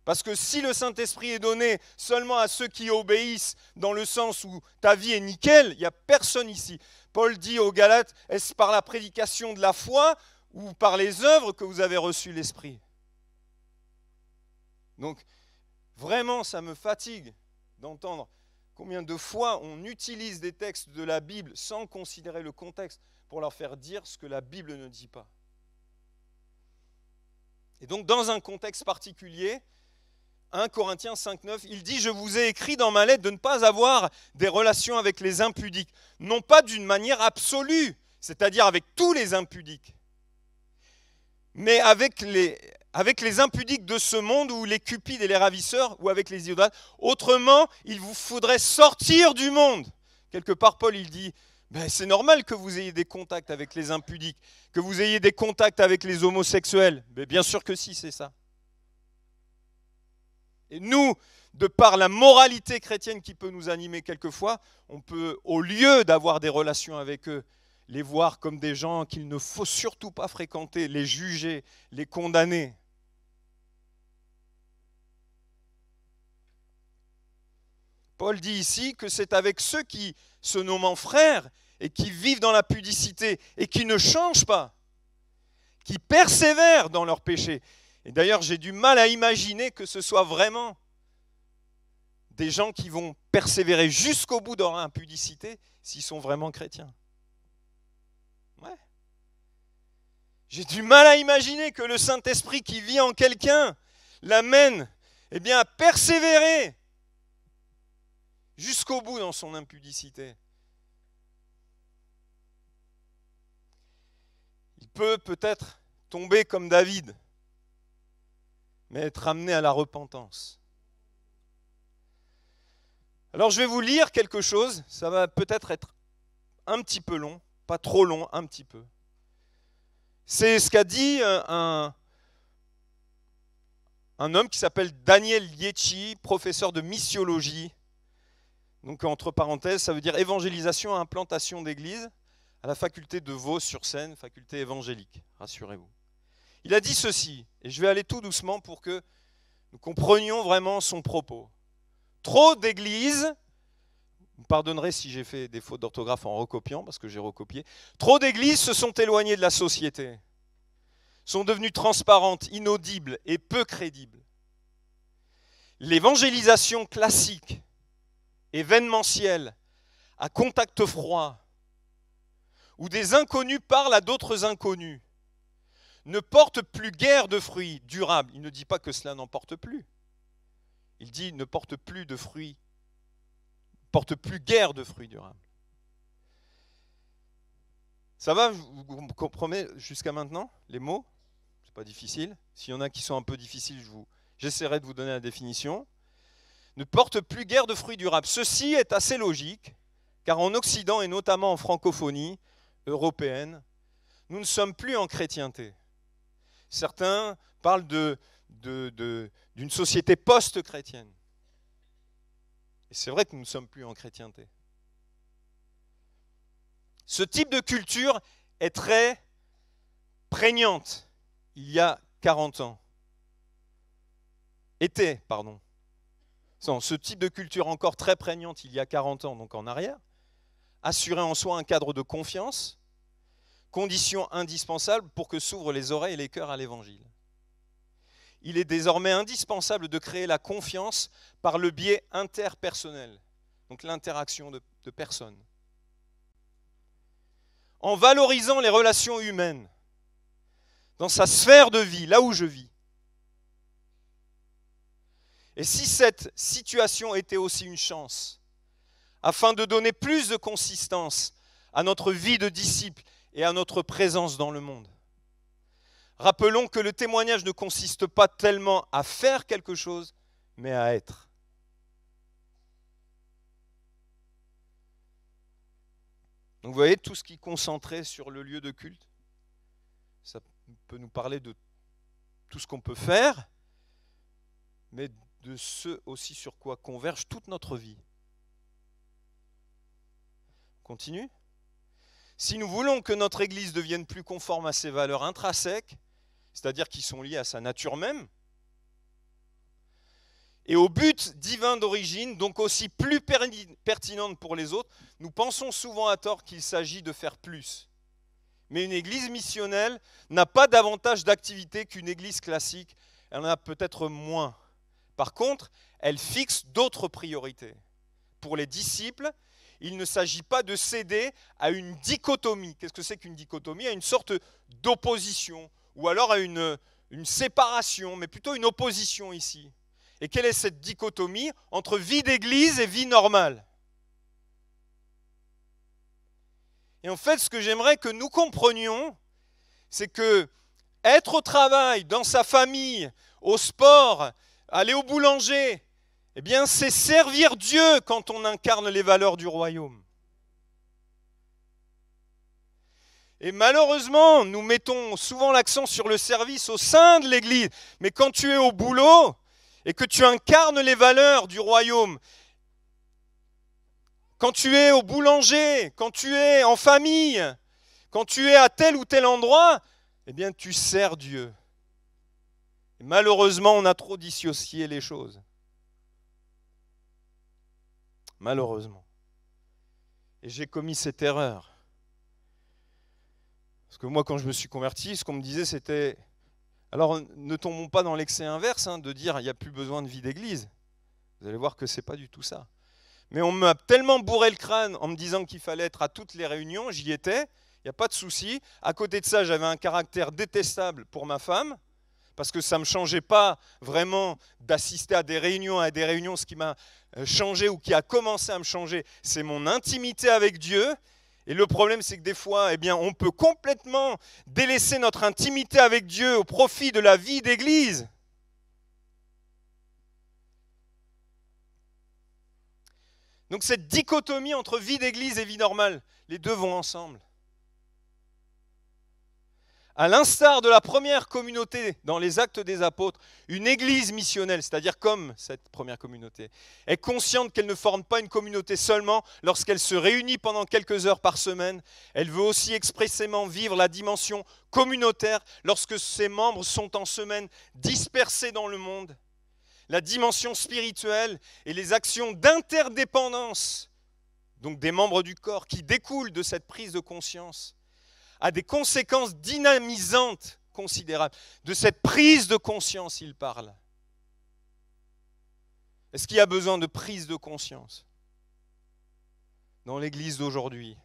D: Parce que si le Saint-Esprit est donné seulement à ceux qui obéissent, dans le sens où ta vie est nickel, il n'y a personne ici. Paul dit aux Galates, est-ce par la prédication de la foi ou par les œuvres que vous avez reçu l'Esprit? Donc, vraiment, ça me fatigue d'entendre combien de fois on utilise des textes de la Bible sans considérer le contexte pour leur faire dire ce que la Bible ne dit pas. Et donc, dans un contexte particulier, 1 Corinthiens 5, 9, il dit « Je vous ai écrit dans ma lettre de ne pas avoir des relations avec les impudiques, non pas d'une manière absolue, c'est-à-dire avec tous les impudiques, mais avec les impudiques de ce monde ou les cupides et les ravisseurs ou avec les idolâtres. Autrement, il vous faudrait sortir du monde. » Quelque part, Paul, il dit c'est normal que vous ayez des contacts avec les impudiques, que vous ayez des contacts avec les homosexuels. Mais bien sûr que si, c'est ça. Et nous, de par la moralité chrétienne qui peut nous animer quelquefois, on peut, au lieu d'avoir des relations avec eux, les voir comme des gens qu'il ne faut surtout pas fréquenter, les juger, les condamner. Paul dit ici que c'est avec ceux qui se nomment frères et qui vivent dans la pudicité et qui ne changent pas, qui persévèrent dans leurs péchés. Et d'ailleurs, j'ai du mal à imaginer que ce soit vraiment des gens qui vont persévérer jusqu'au bout dans leur impudicité s'ils sont vraiment chrétiens. Ouais. J'ai du mal à imaginer que le Saint-Esprit qui vit en quelqu'un l'amène à persévérer jusqu'au bout dans son impudicité. Il peut peut-être tomber comme David, mais être amené à la repentance. Alors je vais vous lire quelque chose, ça va peut-être être un petit peu long, pas trop long, un petit peu. C'est ce qu'a dit un homme qui s'appelle Daniel Liecki, professeur de missiologie. Donc entre parenthèses, ça veut dire évangélisation et implantation d'église à la faculté de Vaux-sur-Seine, faculté évangélique, rassurez-vous. Il a dit ceci, et je vais aller tout doucement pour que nous comprenions vraiment son propos. Trop d'églises, vous me pardonnerez si j'ai fait des fautes d'orthographe en recopiant, parce que j'ai recopié, trop d'églises se sont éloignées de la société, sont devenues transparentes, inaudibles et peu crédibles. L'évangélisation classique, événementielle, à contact froid, où des inconnus parlent à d'autres inconnus, ne porte plus guère de fruits durables. Il ne dit pas que cela n'en porte plus. Il dit ne porte plus de fruits, porte plus guère de fruits durables. Ça va, vous comprenez jusqu'à maintenant les mots? C'est pas difficile. S'il y en a qui sont un peu difficiles, j'essaierai de vous donner la définition. Ne porte plus guère de fruits durables. Ceci est assez logique, car en Occident et notamment en francophonie européenne, nous ne sommes plus en chrétienté. Certains parlent de d'une société post-chrétienne. Et c'est vrai que nous ne sommes plus en chrétienté. Ce type de culture est très prégnante il y a 40 ans. Ce type de culture encore très prégnante il y a 40 ans, donc en arrière, assurait en soi un cadre de confiance, condition indispensable pour que s'ouvrent les oreilles et les cœurs à l'évangile. Il est désormais indispensable de créer la confiance par le biais interpersonnel, donc l'interaction de personnes. En valorisant les relations humaines, dans sa sphère de vie, là où je vis. Et si cette situation était aussi une chance, afin de donner plus de consistance à notre vie de disciple et à notre présence dans le monde. Rappelons que le témoignage ne consiste pas tellement à faire quelque chose, mais à être. Donc vous voyez tout ce qui est concentré sur le lieu de culte. Ça peut nous parler de tout ce qu'on peut faire, mais de ce aussi sur quoi converge toute notre vie. Continue. Si nous voulons que notre Église devienne plus conforme à ses valeurs intrinsèques, c'est-à-dire qui sont liées à sa nature même, et au but divin d'origine, donc aussi plus pertinente pour les autres, nous pensons souvent à tort qu'il s'agit de faire plus. Mais une Église missionnelle n'a pas davantage d'activité qu'une Église classique, elle en a peut-être moins. Par contre, elle fixe d'autres priorités. Pour les disciples, il ne s'agit pas de céder à une dichotomie. Qu'est-ce que c'est qu'une dichotomie? À une sorte d'opposition, ou alors à une séparation, mais plutôt une opposition ici. Et quelle est cette dichotomie entre vie d'église et vie normale? Et en fait, ce que j'aimerais que nous comprenions, c'est que être au travail, dans sa famille, au sport, aller au boulanger, eh bien, c'est servir Dieu quand on incarne les valeurs du royaume. Et malheureusement, nous mettons souvent l'accent sur le service au sein de l'Église. Mais quand tu es au boulot et que tu incarnes les valeurs du royaume, quand tu es au boulanger, quand tu es en famille, quand tu es à tel ou tel endroit, eh bien, tu sers Dieu. Et malheureusement, on a trop dissocié les choses. Malheureusement. Et j'ai commis cette erreur. Parce que moi, quand je me suis converti, ce qu'on me disait, c'était... Alors, ne tombons pas dans l'excès inverse, de dire il n'y a plus besoin de vie d'église. Vous allez voir que ce n'est pas du tout ça. Mais on m'a tellement bourré le crâne en me disant qu'il fallait être à toutes les réunions, j'y étais, il n'y a pas de souci. À côté de ça, j'avais un caractère détestable pour ma femme, parce que ça ne me changeait pas vraiment d'assister à des réunions. Ce qui m'a changé ou qui a commencé à me changer, c'est mon intimité avec Dieu. Et le problème, c'est que des fois, eh bien, on peut complètement délaisser notre intimité avec Dieu au profit de la vie d'église. Donc cette dichotomie entre vie d'église et vie normale, les deux vont ensemble. À l'instar de la première communauté dans les Actes des Apôtres, une église missionnelle, c'est-à-dire comme cette première communauté, est consciente qu'elle ne forme pas une communauté seulement lorsqu'elle se réunit pendant quelques heures par semaine. Elle veut aussi expressément vivre la dimension communautaire lorsque ses membres sont en semaine dispersés dans le monde. La dimension spirituelle et les actions d'interdépendance, donc des membres du corps, qui découlent de cette prise de conscience, a des conséquences dynamisantes considérables. De cette prise de conscience, il parle. Est-ce qu'il y a besoin de prise de conscience dans l'Église d'aujourd'hui?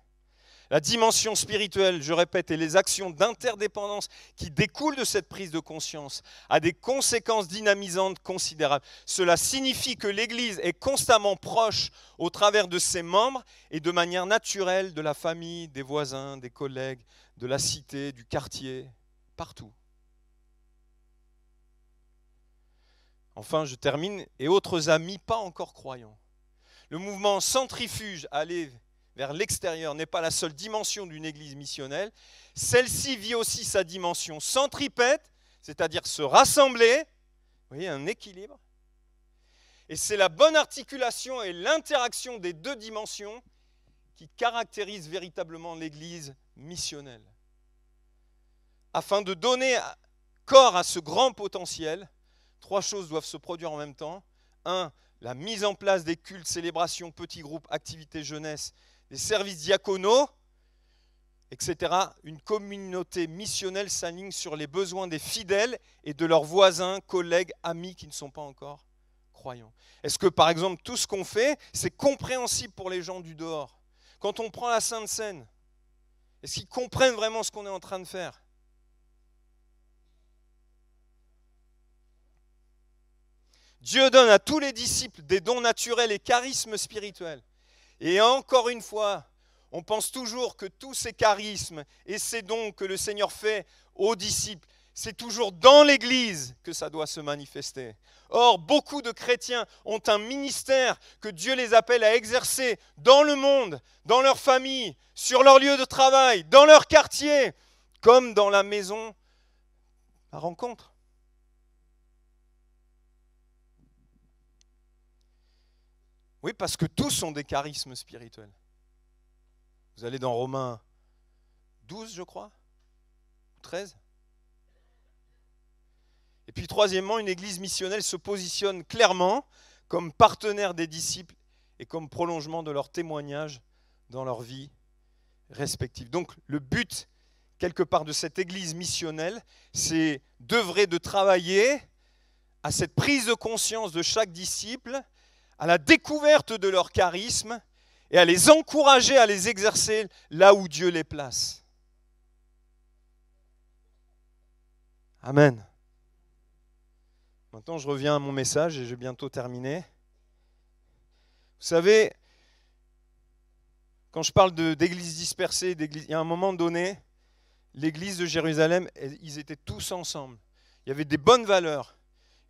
D: La dimension spirituelle, je répète, et les actions d'interdépendance qui découlent de cette prise de conscience a des conséquences dynamisantes considérables. Cela signifie que l'Église est constamment proche au travers de ses membres et de manière naturelle de la famille, des voisins, des collègues, de la cité, du quartier, partout. Enfin, je termine, et autres amis pas encore croyants. Le mouvement centrifuge, aller vers l'extérieur, n'est pas la seule dimension d'une église missionnelle. Celle-ci vit aussi sa dimension centripète, c'est-à-dire se rassembler, Vous voyez, un équilibre. Et c'est la bonne articulation et l'interaction des deux dimensions qui caractérisent véritablement l'Église missionnelle. Afin de donner corps à ce grand potentiel, 3 choses doivent se produire en même temps. 1, la mise en place des cultes, célébrations, petits groupes, activités jeunesse, des services diaconaux, etc. Une communauté missionnelle s'aligne sur les besoins des fidèles et de leurs voisins, collègues, amis qui ne sont pas encore croyants. Est-ce que, par exemple, tout ce qu'on fait, c'est compréhensible pour les gens du dehors? Quand on prend la Sainte Seine, est-ce qu'ils comprennent vraiment ce qu'on est en train de faire? Dieu donne à tous les disciples des dons naturels et charismes spirituels. Et encore une fois, on pense toujours que tous ces charismes et ces dons que le Seigneur fait aux disciples, c'est toujours dans l'Église que ça doit se manifester. Or, beaucoup de chrétiens ont un ministère que Dieu les appelle à exercer dans le monde, dans leur famille, sur leur lieu de travail, dans leur quartier, comme dans la maison à rencontre. Oui, parce que tous ont des charismes spirituels. Vous allez dans Romains 12, je crois, ou 13. Et puis troisièmement, une église missionnelle se positionne clairement comme partenaire des disciples et comme prolongement de leur témoignage dans leur vie respective. Donc le but, quelque part, de cette église missionnelle, c'est d'œuvrer, de travailler à cette prise de conscience de chaque disciple, à la découverte de leur charisme et à les encourager à les exercer là où Dieu les place. Amen. Maintenant, je reviens à mon message et je vais bientôt terminer. Vous savez, quand je parle d'églises dispersées, il y a un moment donné, l'église de Jérusalem, ils étaient tous ensemble. Il y avait des bonnes valeurs,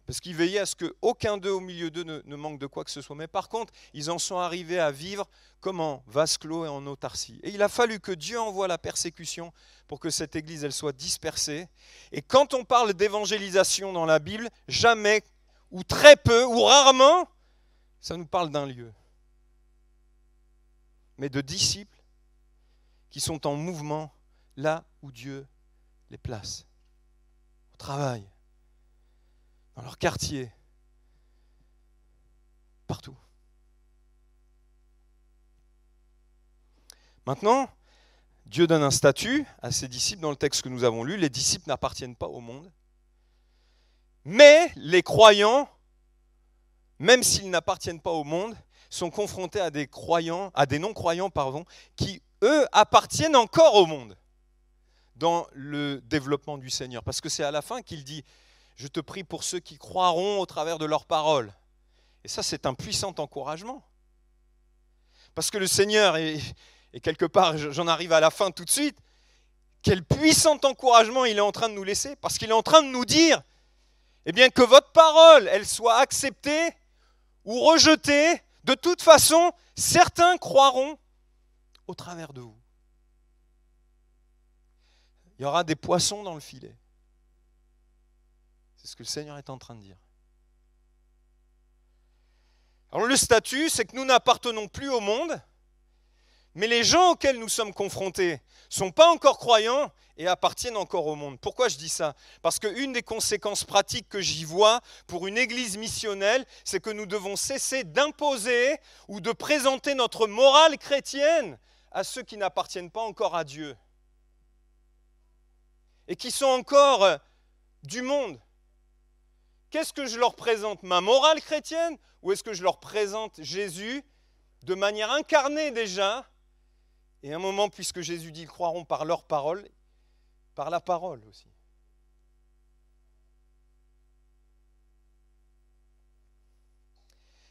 D: parce qu'ils veillaient à ce qu'aucun d'eux au milieu d'eux ne manque de quoi que ce soit. Mais par contre, ils en sont arrivés à vivre comme en vase clos et en autarcie. Et il a fallu que Dieu envoie la persécution pour que cette église elle soit dispersée. Et quand on parle d'évangélisation dans la Bible, jamais, ou très peu, ou rarement, ça nous parle d'un lieu. Mais de disciples qui sont en mouvement là où Dieu les place. Au travail, dans leur quartier, partout. Maintenant, Dieu donne un statut à ses disciples dans le texte que nous avons lu. Les disciples n'appartiennent pas au monde. Mais les croyants, même s'ils n'appartiennent pas au monde, sont confrontés à des croyants, à des non-croyants, qui, eux, appartiennent encore au monde dans le développement du Seigneur. Parce que c'est à la fin qu'il dit « Je te prie pour ceux qui croiront au travers de leurs paroles ». Et ça, c'est un puissant encouragement. Parce que le Seigneur, et quelque part, j'en arrive à la fin tout de suite, quel puissant encouragement il est en train de nous laisser. Parce qu'il est en train de nous dire, eh bien, que votre parole, elle soit acceptée ou rejetée, de toute façon, certains croiront au travers de vous. Il y aura des poissons dans le filet. C'est ce que le Seigneur est en train de dire. Alors le statut, c'est que nous n'appartenons plus au monde, mais les gens auxquels nous sommes confrontés ne sont pas encore croyants et appartiennent encore au monde. Pourquoi je dis ça? Parce qu'une des conséquences pratiques que j'y vois pour une église missionnelle, c'est que nous devons cesser d'imposer ou de présenter notre morale chrétienne à ceux qui n'appartiennent pas encore à Dieu et qui sont encore du monde. Qu'est-ce que je leur présente? Ma morale chrétienne? Ou est-ce que je leur présente Jésus de manière incarnée déjà? Et à un moment, puisque Jésus dit, ils croiront par leur parole, par la parole aussi.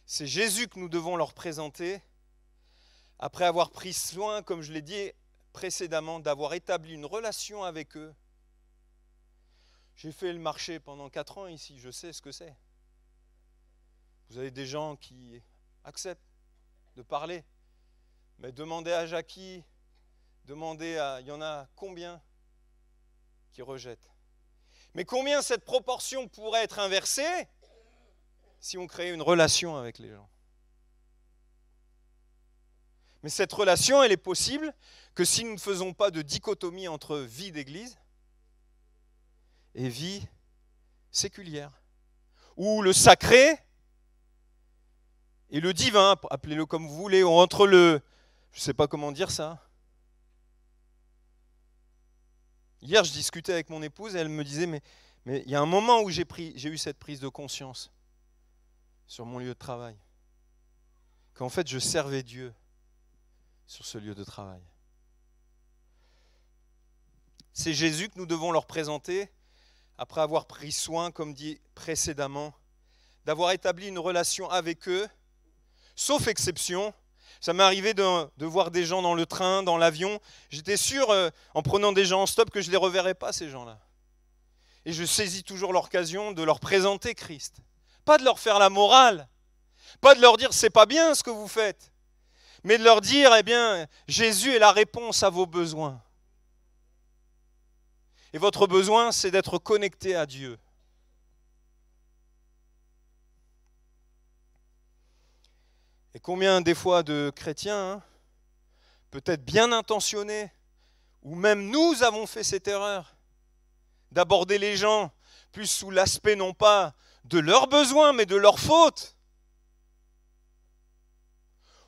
D: C'est Jésus que nous devons leur présenter, après avoir pris soin, comme je l'ai dit précédemment, d'avoir établi une relation avec eux. J'ai fait le marché pendant 4 ans ici, je sais ce que c'est. Vous avez des gens qui acceptent de parler, mais demandez à Jackie, il y en a combien qui rejettent? Mais combien cette proportion pourrait être inversée si on créait une relation avec les gens? Mais cette relation, elle est possible que si nous ne faisons pas de dichotomie entre vie d'église et vie séculière, où le sacré et le divin, appelez-le comme vous voulez, ou entre le, je ne sais pas comment dire ça. Hier, je discutais avec mon épouse et elle me disait, mais il y a un moment où j'ai eu cette prise de conscience sur mon lieu de travail, qu'en fait, je servais Dieu sur ce lieu de travail. C'est Jésus que nous devons leur présenter après avoir pris soin, comme dit précédemment, d'avoir établi une relation avec eux, sauf exception. Ça m'est arrivé de voir des gens dans le train, dans l'avion. J'étais sûr, en prenant des gens en stop, que je ne les reverrais pas, ces gens-là. Et je saisis toujours l'occasion de leur présenter Christ. Pas de leur faire la morale, pas de leur dire « c'est pas bien ce que vous faites », mais de leur dire « eh bien, Jésus est la réponse à vos besoins ». Et votre besoin, c'est d'être connecté à Dieu. Et combien des fois de chrétiens, peut-être bien intentionnés, ou même nous avons fait cette erreur, d'aborder les gens plus sous l'aspect non pas de leurs besoins, mais de leurs fautes.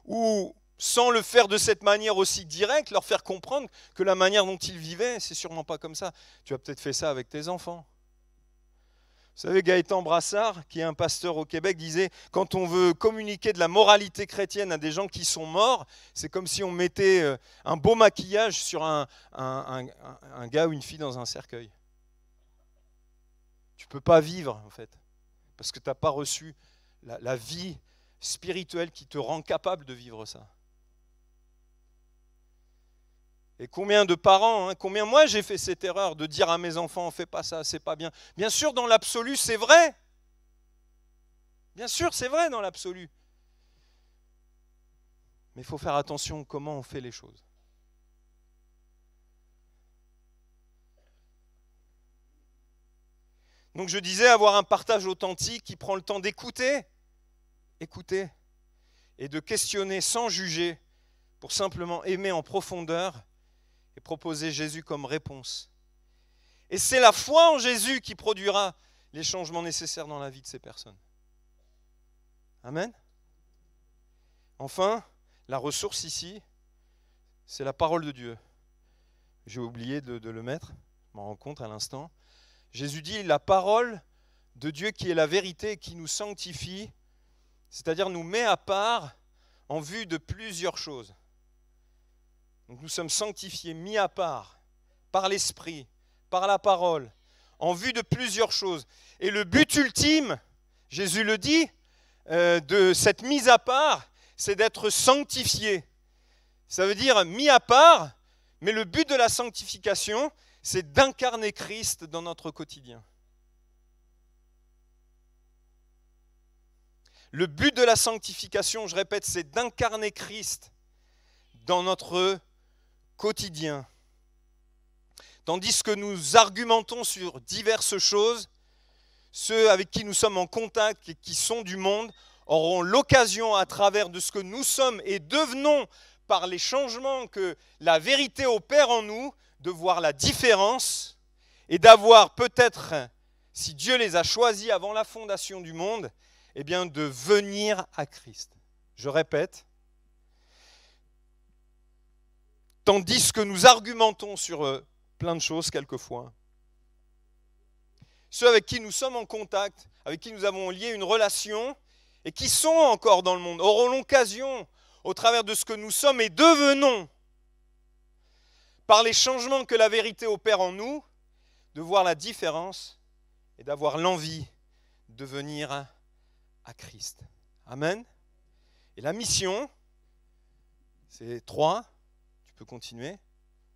D: Ou sans le faire de cette manière aussi directe, leur faire comprendre que la manière dont ils vivaient, c'est sûrement pas comme ça. Tu as peut-être fait ça avec tes enfants. Vous savez, Gaëtan Brassard, qui est un pasteur au Québec, disait « Quand on veut communiquer de la moralité chrétienne à des gens qui sont morts, c'est comme si on mettait un beau maquillage sur un gars ou une fille dans un cercueil. Tu ne peux pas vivre, en fait, parce que tu n'as pas reçu la vie spirituelle qui te rend capable de vivre ça. » Et combien de parents, combien moi j'ai fait cette erreur de dire à mes enfants, fais pas ça, c'est pas bien. Bien sûr, dans l'absolu, c'est vrai. Bien sûr, c'est vrai dans l'absolu. Mais il faut faire attention comment on fait les choses. Donc je disais, avoir un partage authentique qui prend le temps d'écouter, et de questionner sans juger, pour simplement aimer en profondeur, et proposer Jésus comme réponse. Et c'est la foi en Jésus qui produira les changements nécessaires dans la vie de ces personnes. Amen. Enfin, la ressource ici, c'est la parole de Dieu. J'ai oublié de le mettre, je m'en rends compte à l'instant. Jésus dit, la parole de Dieu qui est la vérité, qui nous sanctifie, c'est-à-dire nous met à part en vue de plusieurs choses. Donc nous sommes sanctifiés, mis à part, par l'Esprit, par la parole, en vue de plusieurs choses. Et le but ultime, Jésus le dit, de cette mise à part, c'est d'être sanctifié. Ça veut dire mis à part, mais le but de la sanctification, c'est d'incarner Christ dans notre quotidien. Le but de la sanctification, je répète, c'est d'incarner Christ dans notre quotidien. Tandis que nous argumentons sur diverses choses, ceux avec qui nous sommes en contact et qui sont du monde auront l'occasion, à travers de ce que nous sommes et devenons par les changements que la vérité opère en nous, de voir la différence et d'avoir peut-être, si Dieu les a choisis avant la fondation du monde, eh bien de venir à Christ. Je répète, tandis que nous argumentons sur plein de choses quelquefois, ceux avec qui nous sommes en contact, avec qui nous avons lié une relation et qui sont encore dans le monde, auront l'occasion, au travers de ce que nous sommes et devenons, par les changements que la vérité opère en nous, de voir la différence et d'avoir l'envie de venir à Christ. Amen. Et la mission, c'est 3. Tu peux continuer.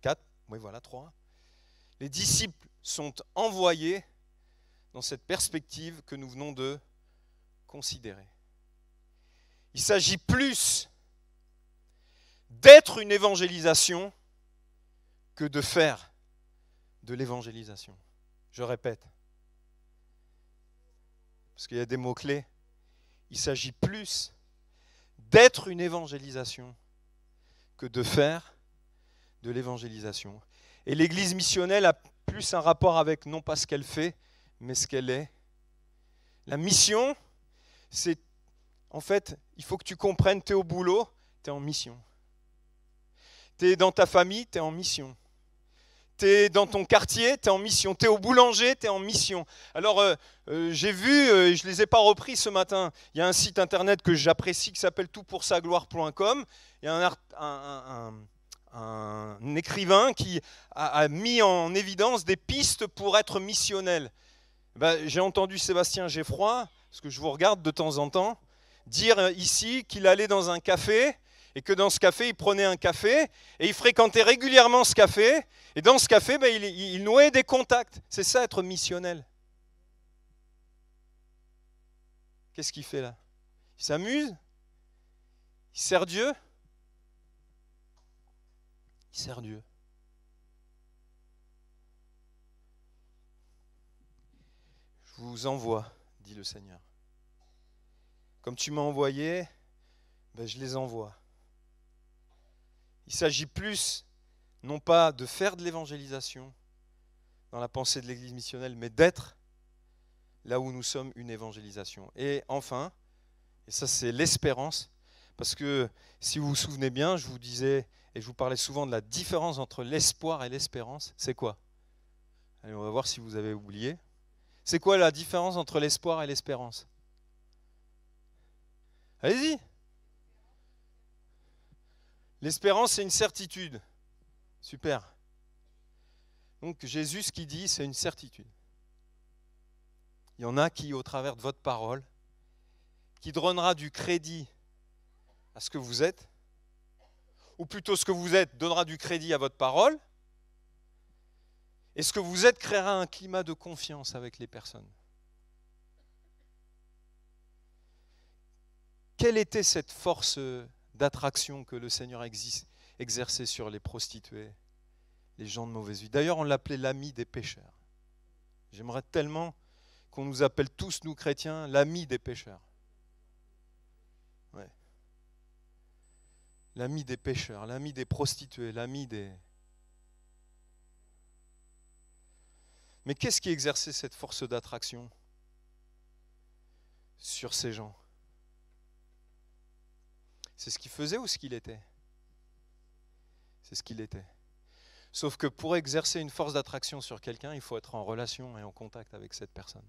D: 4. Oui, voilà, 3. Les disciples sont envoyés dans cette perspective que nous venons de considérer. Il s'agit plus d'être une évangélisation que de faire de l'évangélisation. Je répète, parce qu'il y a des mots-clés, il s'agit plus d'être une évangélisation que de faire de l'évangélisation. Et l'Église missionnelle a plus un rapport avec non pas ce qu'elle fait, mais ce qu'elle est. La mission, c'est, en fait, il faut que tu comprennes, tu es au boulot, tu es en mission. Tu es dans ta famille, tu es en mission. Tu es dans ton quartier, tu es en mission. Tu es au boulanger, tu es en mission. Alors, j'ai vu, je ne les ai pas repris ce matin, il y a un site internet que j'apprécie qui s'appelle toutpoursagloire.com. Il y a un écrivain qui a mis en évidence des pistes pour être missionnel. J'ai entendu Sébastien Geffroy, parce que je vous regarde de temps en temps, dire ici qu'il allait dans un café et que dans ce café, il prenait un café et il fréquentait régulièrement ce café. Et dans ce café, il nouait des contacts. C'est ça, être missionnel. Qu'est-ce qu'il fait là? Il s'amuse? Il sert Dieu? Il sert Dieu. Je vous envoie, dit le Seigneur. Comme tu m'as envoyé, je les envoie. Il s'agit plus, non pas de faire de l'évangélisation dans la pensée de l'Église missionnelle, mais d'être là où nous sommes une évangélisation. Et enfin, et ça c'est l'espérance, parce que si vous vous souvenez bien, je vous disais, et je vous parlais souvent de la différence entre l'espoir et l'espérance, c'est quoi? Allez, on va voir si vous avez oublié. C'est quoi la différence entre l'espoir et l'espérance? Allez-y. L'espérance, c'est une certitude. Super. Donc Jésus, ce qu'il dit, c'est une certitude. Il y en a qui, au travers de votre parole, qui donnera du crédit à ce que vous êtes, ou plutôt ce que vous êtes donnera du crédit à votre parole, et ce que vous êtes créera un climat de confiance avec les personnes. Quelle était cette force d'attraction que le Seigneur exerçait sur les prostituées, les gens de mauvaise vie? D'ailleurs, on l'appelait l'ami des pécheurs. J'aimerais tellement qu'on nous appelle tous, nous chrétiens, l'ami des pécheurs. Ouais. L'ami des pécheurs, l'ami des prostituées, l'ami des... Mais qu'est-ce qui exerçait cette force d'attraction sur ces gens? C'est ce qu'il faisait ou ce qu'il était? C'est ce qu'il était. Sauf que pour exercer une force d'attraction sur quelqu'un, il faut être en relation et en contact avec cette personne.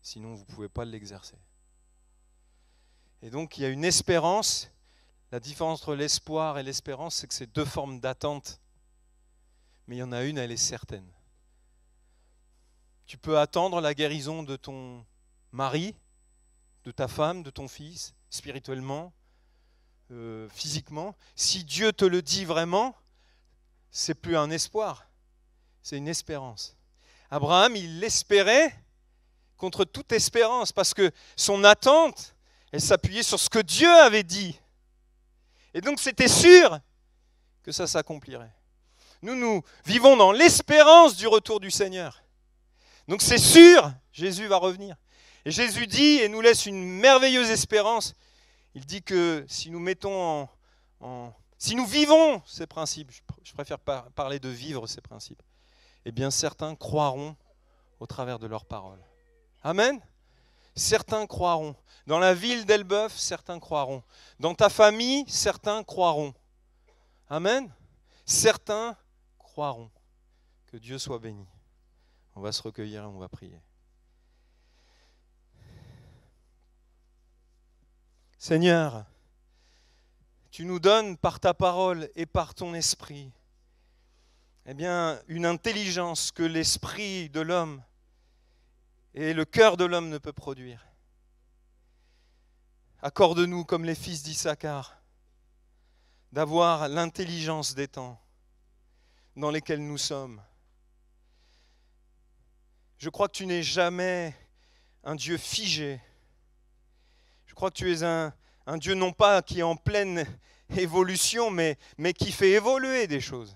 D: Sinon, vous ne pouvez pas l'exercer. Et donc, il y a une espérance. La différence entre l'espoir et l'espérance, c'est que c'est deux formes d'attente. Mais il y en a une, elle est certaine. Tu peux attendre la guérison de ton mari, de ta femme, de ton fils, spirituellement, physiquement. Si Dieu te le dit vraiment, c'est plus un espoir, c'est une espérance. Abraham, il l'espérait contre toute espérance parce que son attente, elle s'appuyait sur ce que Dieu avait dit. Et donc c'était sûr que ça s'accomplirait. Nous vivons dans l'espérance du retour du Seigneur. Donc c'est sûr, Jésus va revenir. Et Jésus dit et nous laisse une merveilleuse espérance. Il dit que si nous mettons si nous vivons ces principes, je préfère parler de vivre ces principes, eh bien certains croiront au travers de leurs paroles. Amen. Certains croiront. Dans la ville d'Elbeuf, certains croiront. Dans ta famille, certains croiront. Amen. Certains croiront. Que Dieu soit béni. On va se recueillir et on va prier. Seigneur, tu nous donnes par ta parole et par ton esprit, eh bien, une intelligence que l'esprit de l'homme et le cœur de l'homme ne peut produire. Accorde-nous, comme les fils d'Issachar, d'avoir l'intelligence des temps dans lesquels nous sommes. Je crois que tu n'es jamais un Dieu figé. Je crois que tu es un Dieu non pas qui est en pleine évolution, mais qui fait évoluer des choses.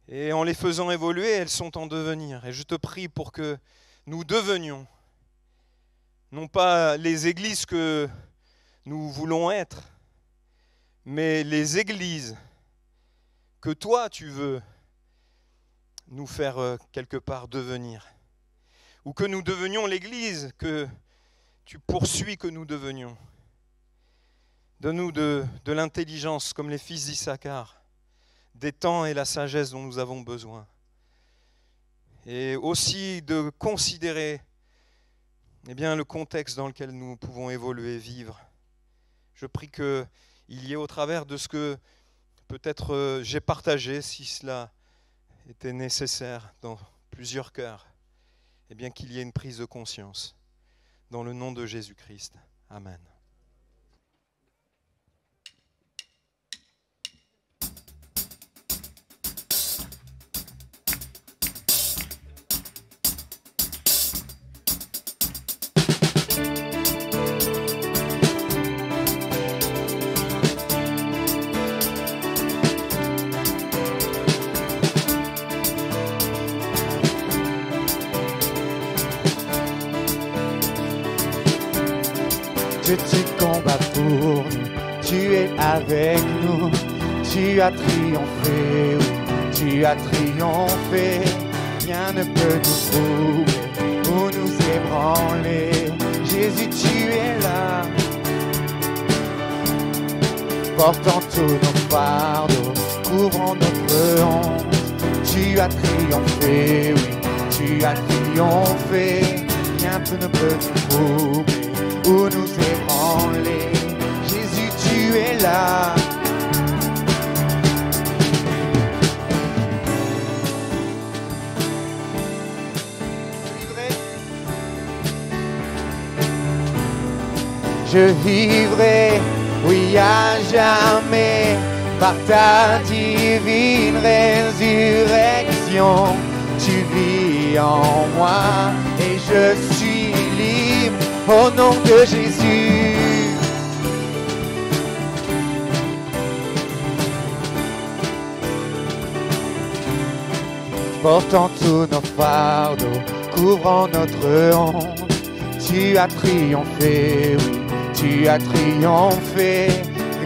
D: Et en les faisant évoluer, elles sont en devenir. Et je te prie pour que nous devenions, non pas les églises que nous voulons être, mais les églises que toi tu veux nous faire quelque part devenir, ou que nous devenions l'église que tu poursuis que nous devenions. Donne-nous de l'intelligence comme les fils d'Issachar, des temps et la sagesse dont nous avons besoin. Et aussi de considérer le contexte dans lequel nous pouvons évoluer, vivre. Je prie qu'il y ait au travers de ce que peut-être j'ai partagé, si cela était nécessaire dans plusieurs cœurs, qu'il y ait une prise de conscience. Dans le nom de Jésus-Christ. Amen.
A: Tu combats pour nous, tu es avec nous, tu as triomphé, oui, tu as triomphé, rien ne peut nous troubler ou nous ébranler. Jésus, tu es là, portant tous nos fardeaux, couvrant notre honte. Tu as triomphé, oui, tu as triomphé, rien ne peut nous troubler ou nous ébranler. Jésus, tu es là. Je vivrai, oui, à jamais, par ta divine résurrection. Tu vis en moi et je suis libre au nom de Jésus. Portant tous nos fardeaux, couvrant notre honte, tu as triomphé, oui, tu as triomphé,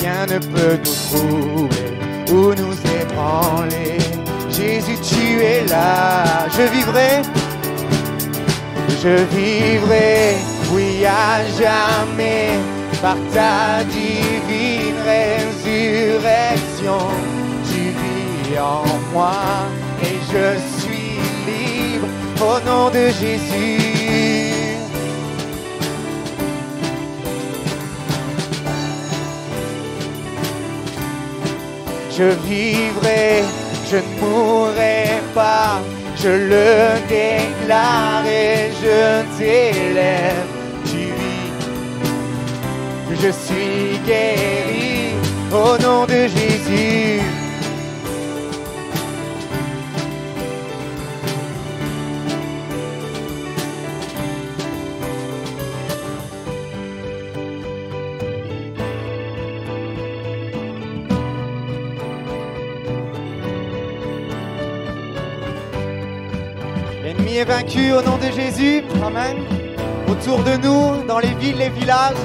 A: rien ne peut nous troubler ou nous ébranler. Jésus, tu es là, je vivrai, oui, à jamais, par ta divine résurrection. Tu vis en moi et je suis libre au nom de Jésus. Je vivrai, je ne mourrai pas, je le déclare et je t'élève. Tu vis, je suis guéri au nom de Jésus. L'ennemi est vaincu au nom de Jésus. Amen. Autour de nous, dans les villes, les villages,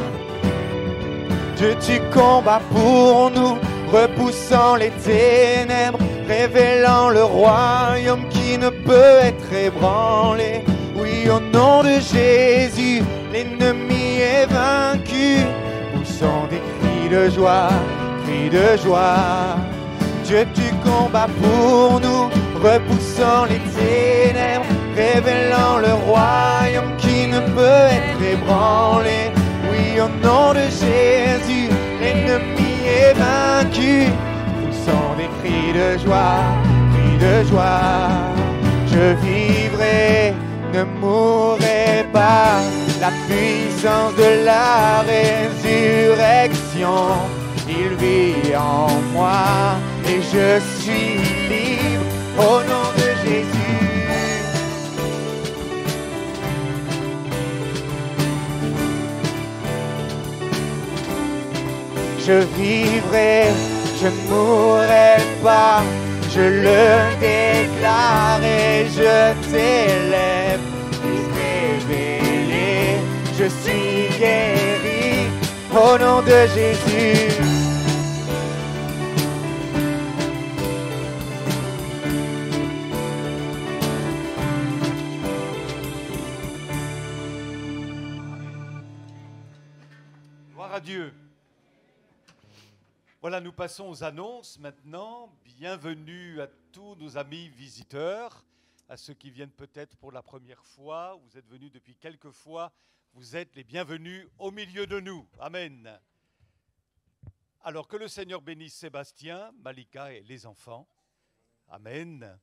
A: Dieu, tu combats pour nous, repoussant les ténèbres, révélant le royaume qui ne peut être ébranlé. Oui, au nom de Jésus, l'ennemi est vaincu, poussant des cris de joie, cris de joie. Dieu, tu combats pour nous, repoussant les ténèbres, révélant le royaume qui ne peut être ébranlé. Oui, au nom de Jésus, l'ennemi est vaincu, poussant des cris de joie, cris de joie. Je vivrai, ne mourrai pas, la puissance de la résurrection. Il vit en moi et je suis libre au nom de Jésus. Je vivrai, je ne mourrai pas, je le déclare et je t'élève.
E: je suis guéri au nom de Jésus.
C: Gloire à Dieu. Voilà, nous passons aux annonces maintenant. Bienvenue à tous nos amis visiteurs, à ceux qui viennent peut-être pour la première fois, vous êtes venus depuis quelques fois, vous êtes les bienvenus au milieu de nous. Amen. Alors que le Seigneur bénisse Sébastien, Malika et les enfants. Amen.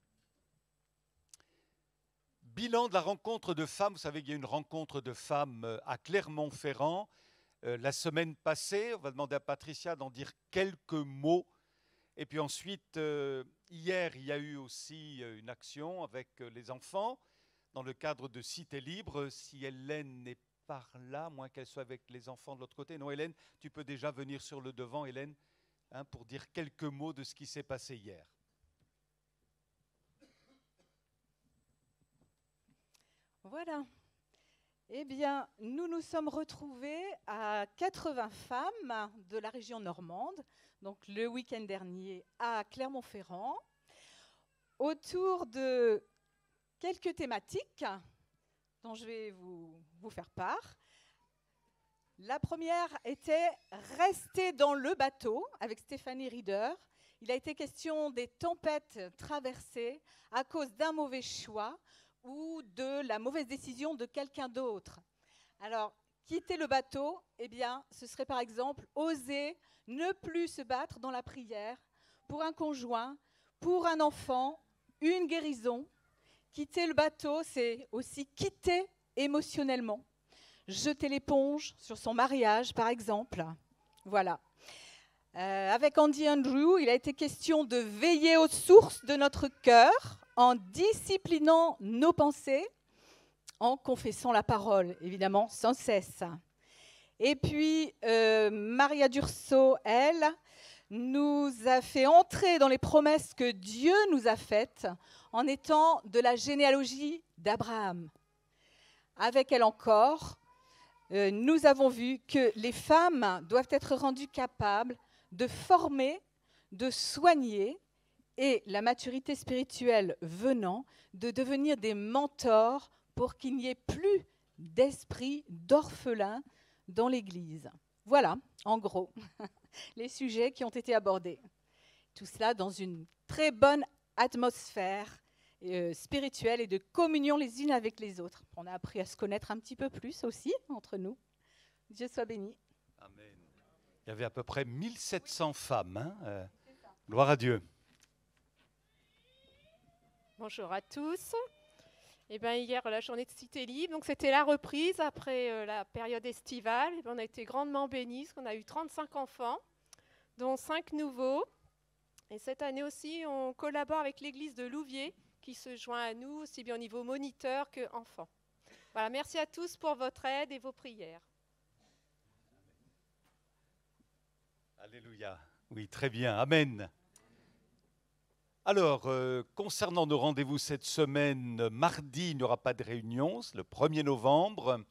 C: Bilan de la rencontre de femmes. Vous savez qu'il y a une rencontre de femmes à Clermont-Ferrand la semaine passée. On va demander à Patricia d'en dire quelques mots. Et puis ensuite, hier, il y a eu aussi une action avec les enfants dans le cadre de Cité Libre. Si Hélène n'est pas là, moins qu'elle soit avec les enfants de l'autre côté. Non, Hélène, tu peux déjà venir sur le devant, Hélène, hein, pour dire quelques mots de ce qui s'est passé hier.
F: Voilà. Eh bien, nous nous sommes retrouvés à 80 femmes de la région normande, donc le week-end dernier à Clermont-Ferrand, autour de quelques thématiques dont je vais vous faire part. La première était rester dans le bateau avec Stéphanie Rieder. Il a été question des tempêtes traversées à cause d'un mauvais choix ou de la mauvaise décision de quelqu'un d'autre. Alors, quitter le bateau, eh bien, ce serait par exemple oser ne plus se battre dans la prière pour un conjoint, pour un enfant, une guérison. Quitter le bateau, c'est aussi quitter émotionnellement. Jeter l'éponge sur son mariage, par exemple. Voilà. Avec Andy Andrew, il a été question de veiller aux sources de notre cœur en disciplinant nos pensées, en confessant la parole, évidemment, sans cesse. Et puis, Maria Durso, elle, nous a fait entrer dans les promesses que Dieu nous a faites en étant de la généalogie d'Abraham. Avec elle encore, nous avons vu que les femmes doivent être rendues capables de former, de soigner, et la maturité spirituelle venant, de devenir des mentors pour qu'il n'y ait plus d'esprit d'orphelin dans l'Église. Voilà, en gros, les sujets qui ont été abordés. Tout cela dans une très bonne atmosphère spirituelle et de communion les unes avec les autres. On a appris à se connaître un petit peu plus aussi entre nous. Dieu soit béni.
C: Amen. Il y avait à peu près 1700 femmes. Hein, gloire à Dieu.
G: Bonjour à tous. Eh bien, hier, la journée de Cité Libre, donc c'était la reprise après la période estivale. Et bien, on a été grandement bénis, parce qu'on a eu 35 enfants, dont 5 nouveaux. Et cette année aussi, on collabore avec l'église de Louviers, qui se joint à nous, aussi bien au niveau moniteur qu'enfants. Voilà, merci à tous pour votre aide et vos prières.
C: Alléluia. Oui, très bien. Amen. Alors, concernant nos rendez-vous cette semaine, mardi, il n'y aura pas de réunion, c'est le 1er novembre.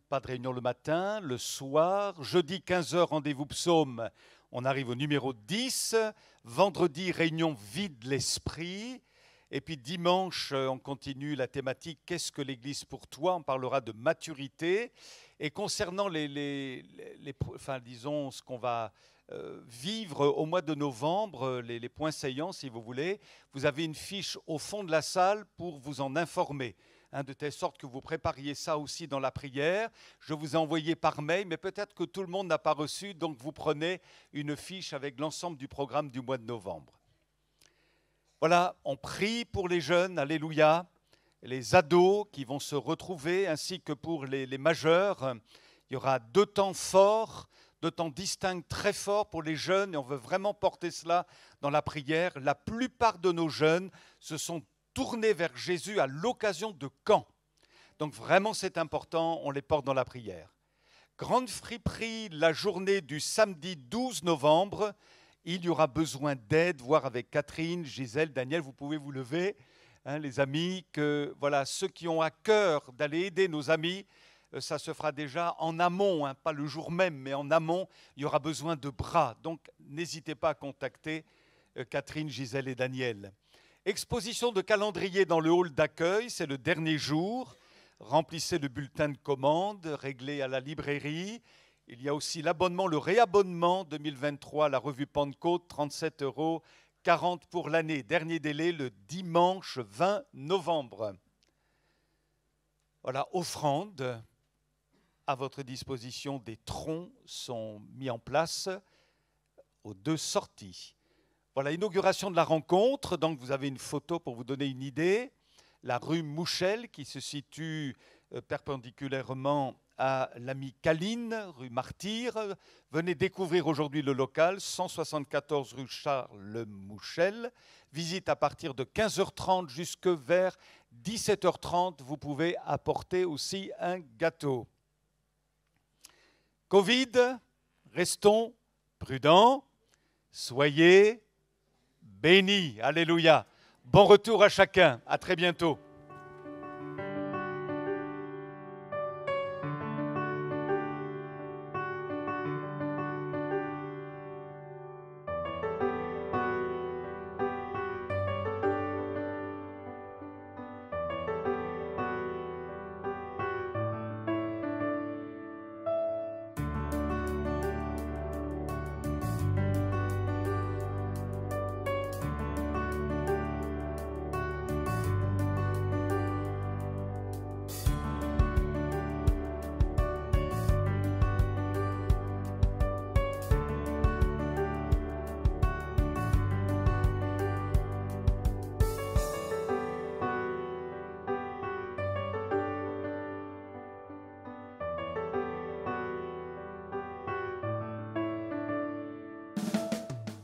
C: Pas de réunion le matin, le soir. Jeudi, 15h, rendez-vous psaume. On arrive au numéro 10. Vendredi, réunion vide l'esprit. Et puis dimanche, on continue la thématique « Qu'est-ce que l'Église pour toi ?» On parlera de maturité. Et concernant disons, ce qu'on va vivre au mois de novembre, les points saillants, si vous voulez, vous avez une fiche au fond de la salle pour vous en informer, hein, de telle sorte que vous prépariez ça aussi dans la prière. Je vous ai envoyé par mail, mais peut-être que tout le monde n'a pas reçu, donc vous prenez une fiche avec l'ensemble du programme du mois de novembre. Voilà, on prie pour les jeunes, alléluia, les ados qui vont se retrouver, ainsi que pour les majeurs. Il y aura 2 temps forts, 2 temps distincts très forts pour les jeunes, et on veut vraiment porter cela dans la prière. La plupart de nos jeunes se sont tournés vers Jésus à l'occasion de camps. Donc vraiment c'est important, on les porte dans la prière. Grande friperie, la journée du samedi 12 novembre. Il y aura besoin d'aide, voir avec Catherine, Gisèle, Daniel, vous pouvez vous lever, hein, les amis, que voilà, ceux qui ont à cœur d'aller aider nos amis, ça se fera déjà en amont, hein, pas le jour même, mais en amont, il y aura besoin de bras. Donc, n'hésitez pas à contacter Catherine, Gisèle et Daniel. Exposition de calendrier dans le hall d'accueil, c'est le dernier jour. Remplissez le bulletin de commande, réglé à la librairie. Il y a aussi l'abonnement, le réabonnement 2023 à la revue Pentecôte, 37 €, 40 pour l'année. Dernier délai le dimanche 20 novembre. Voilà, offrande à votre disposition. Des troncs sont mis en place aux 2 sorties. Voilà, inauguration de la rencontre. Donc, vous avez une photo pour vous donner une idée. La rue Mouchel qui se situe perpendiculairement à l'ami Caline, rue Martyr. Venez découvrir aujourd'hui le local, 174 rue Charles Mouchel. Visite à partir de 15h30 jusque vers 17h30. Vous pouvez apporter aussi un gâteau. Covid, restons prudents, soyez bénis. Alléluia. Bon retour à chacun. À très bientôt.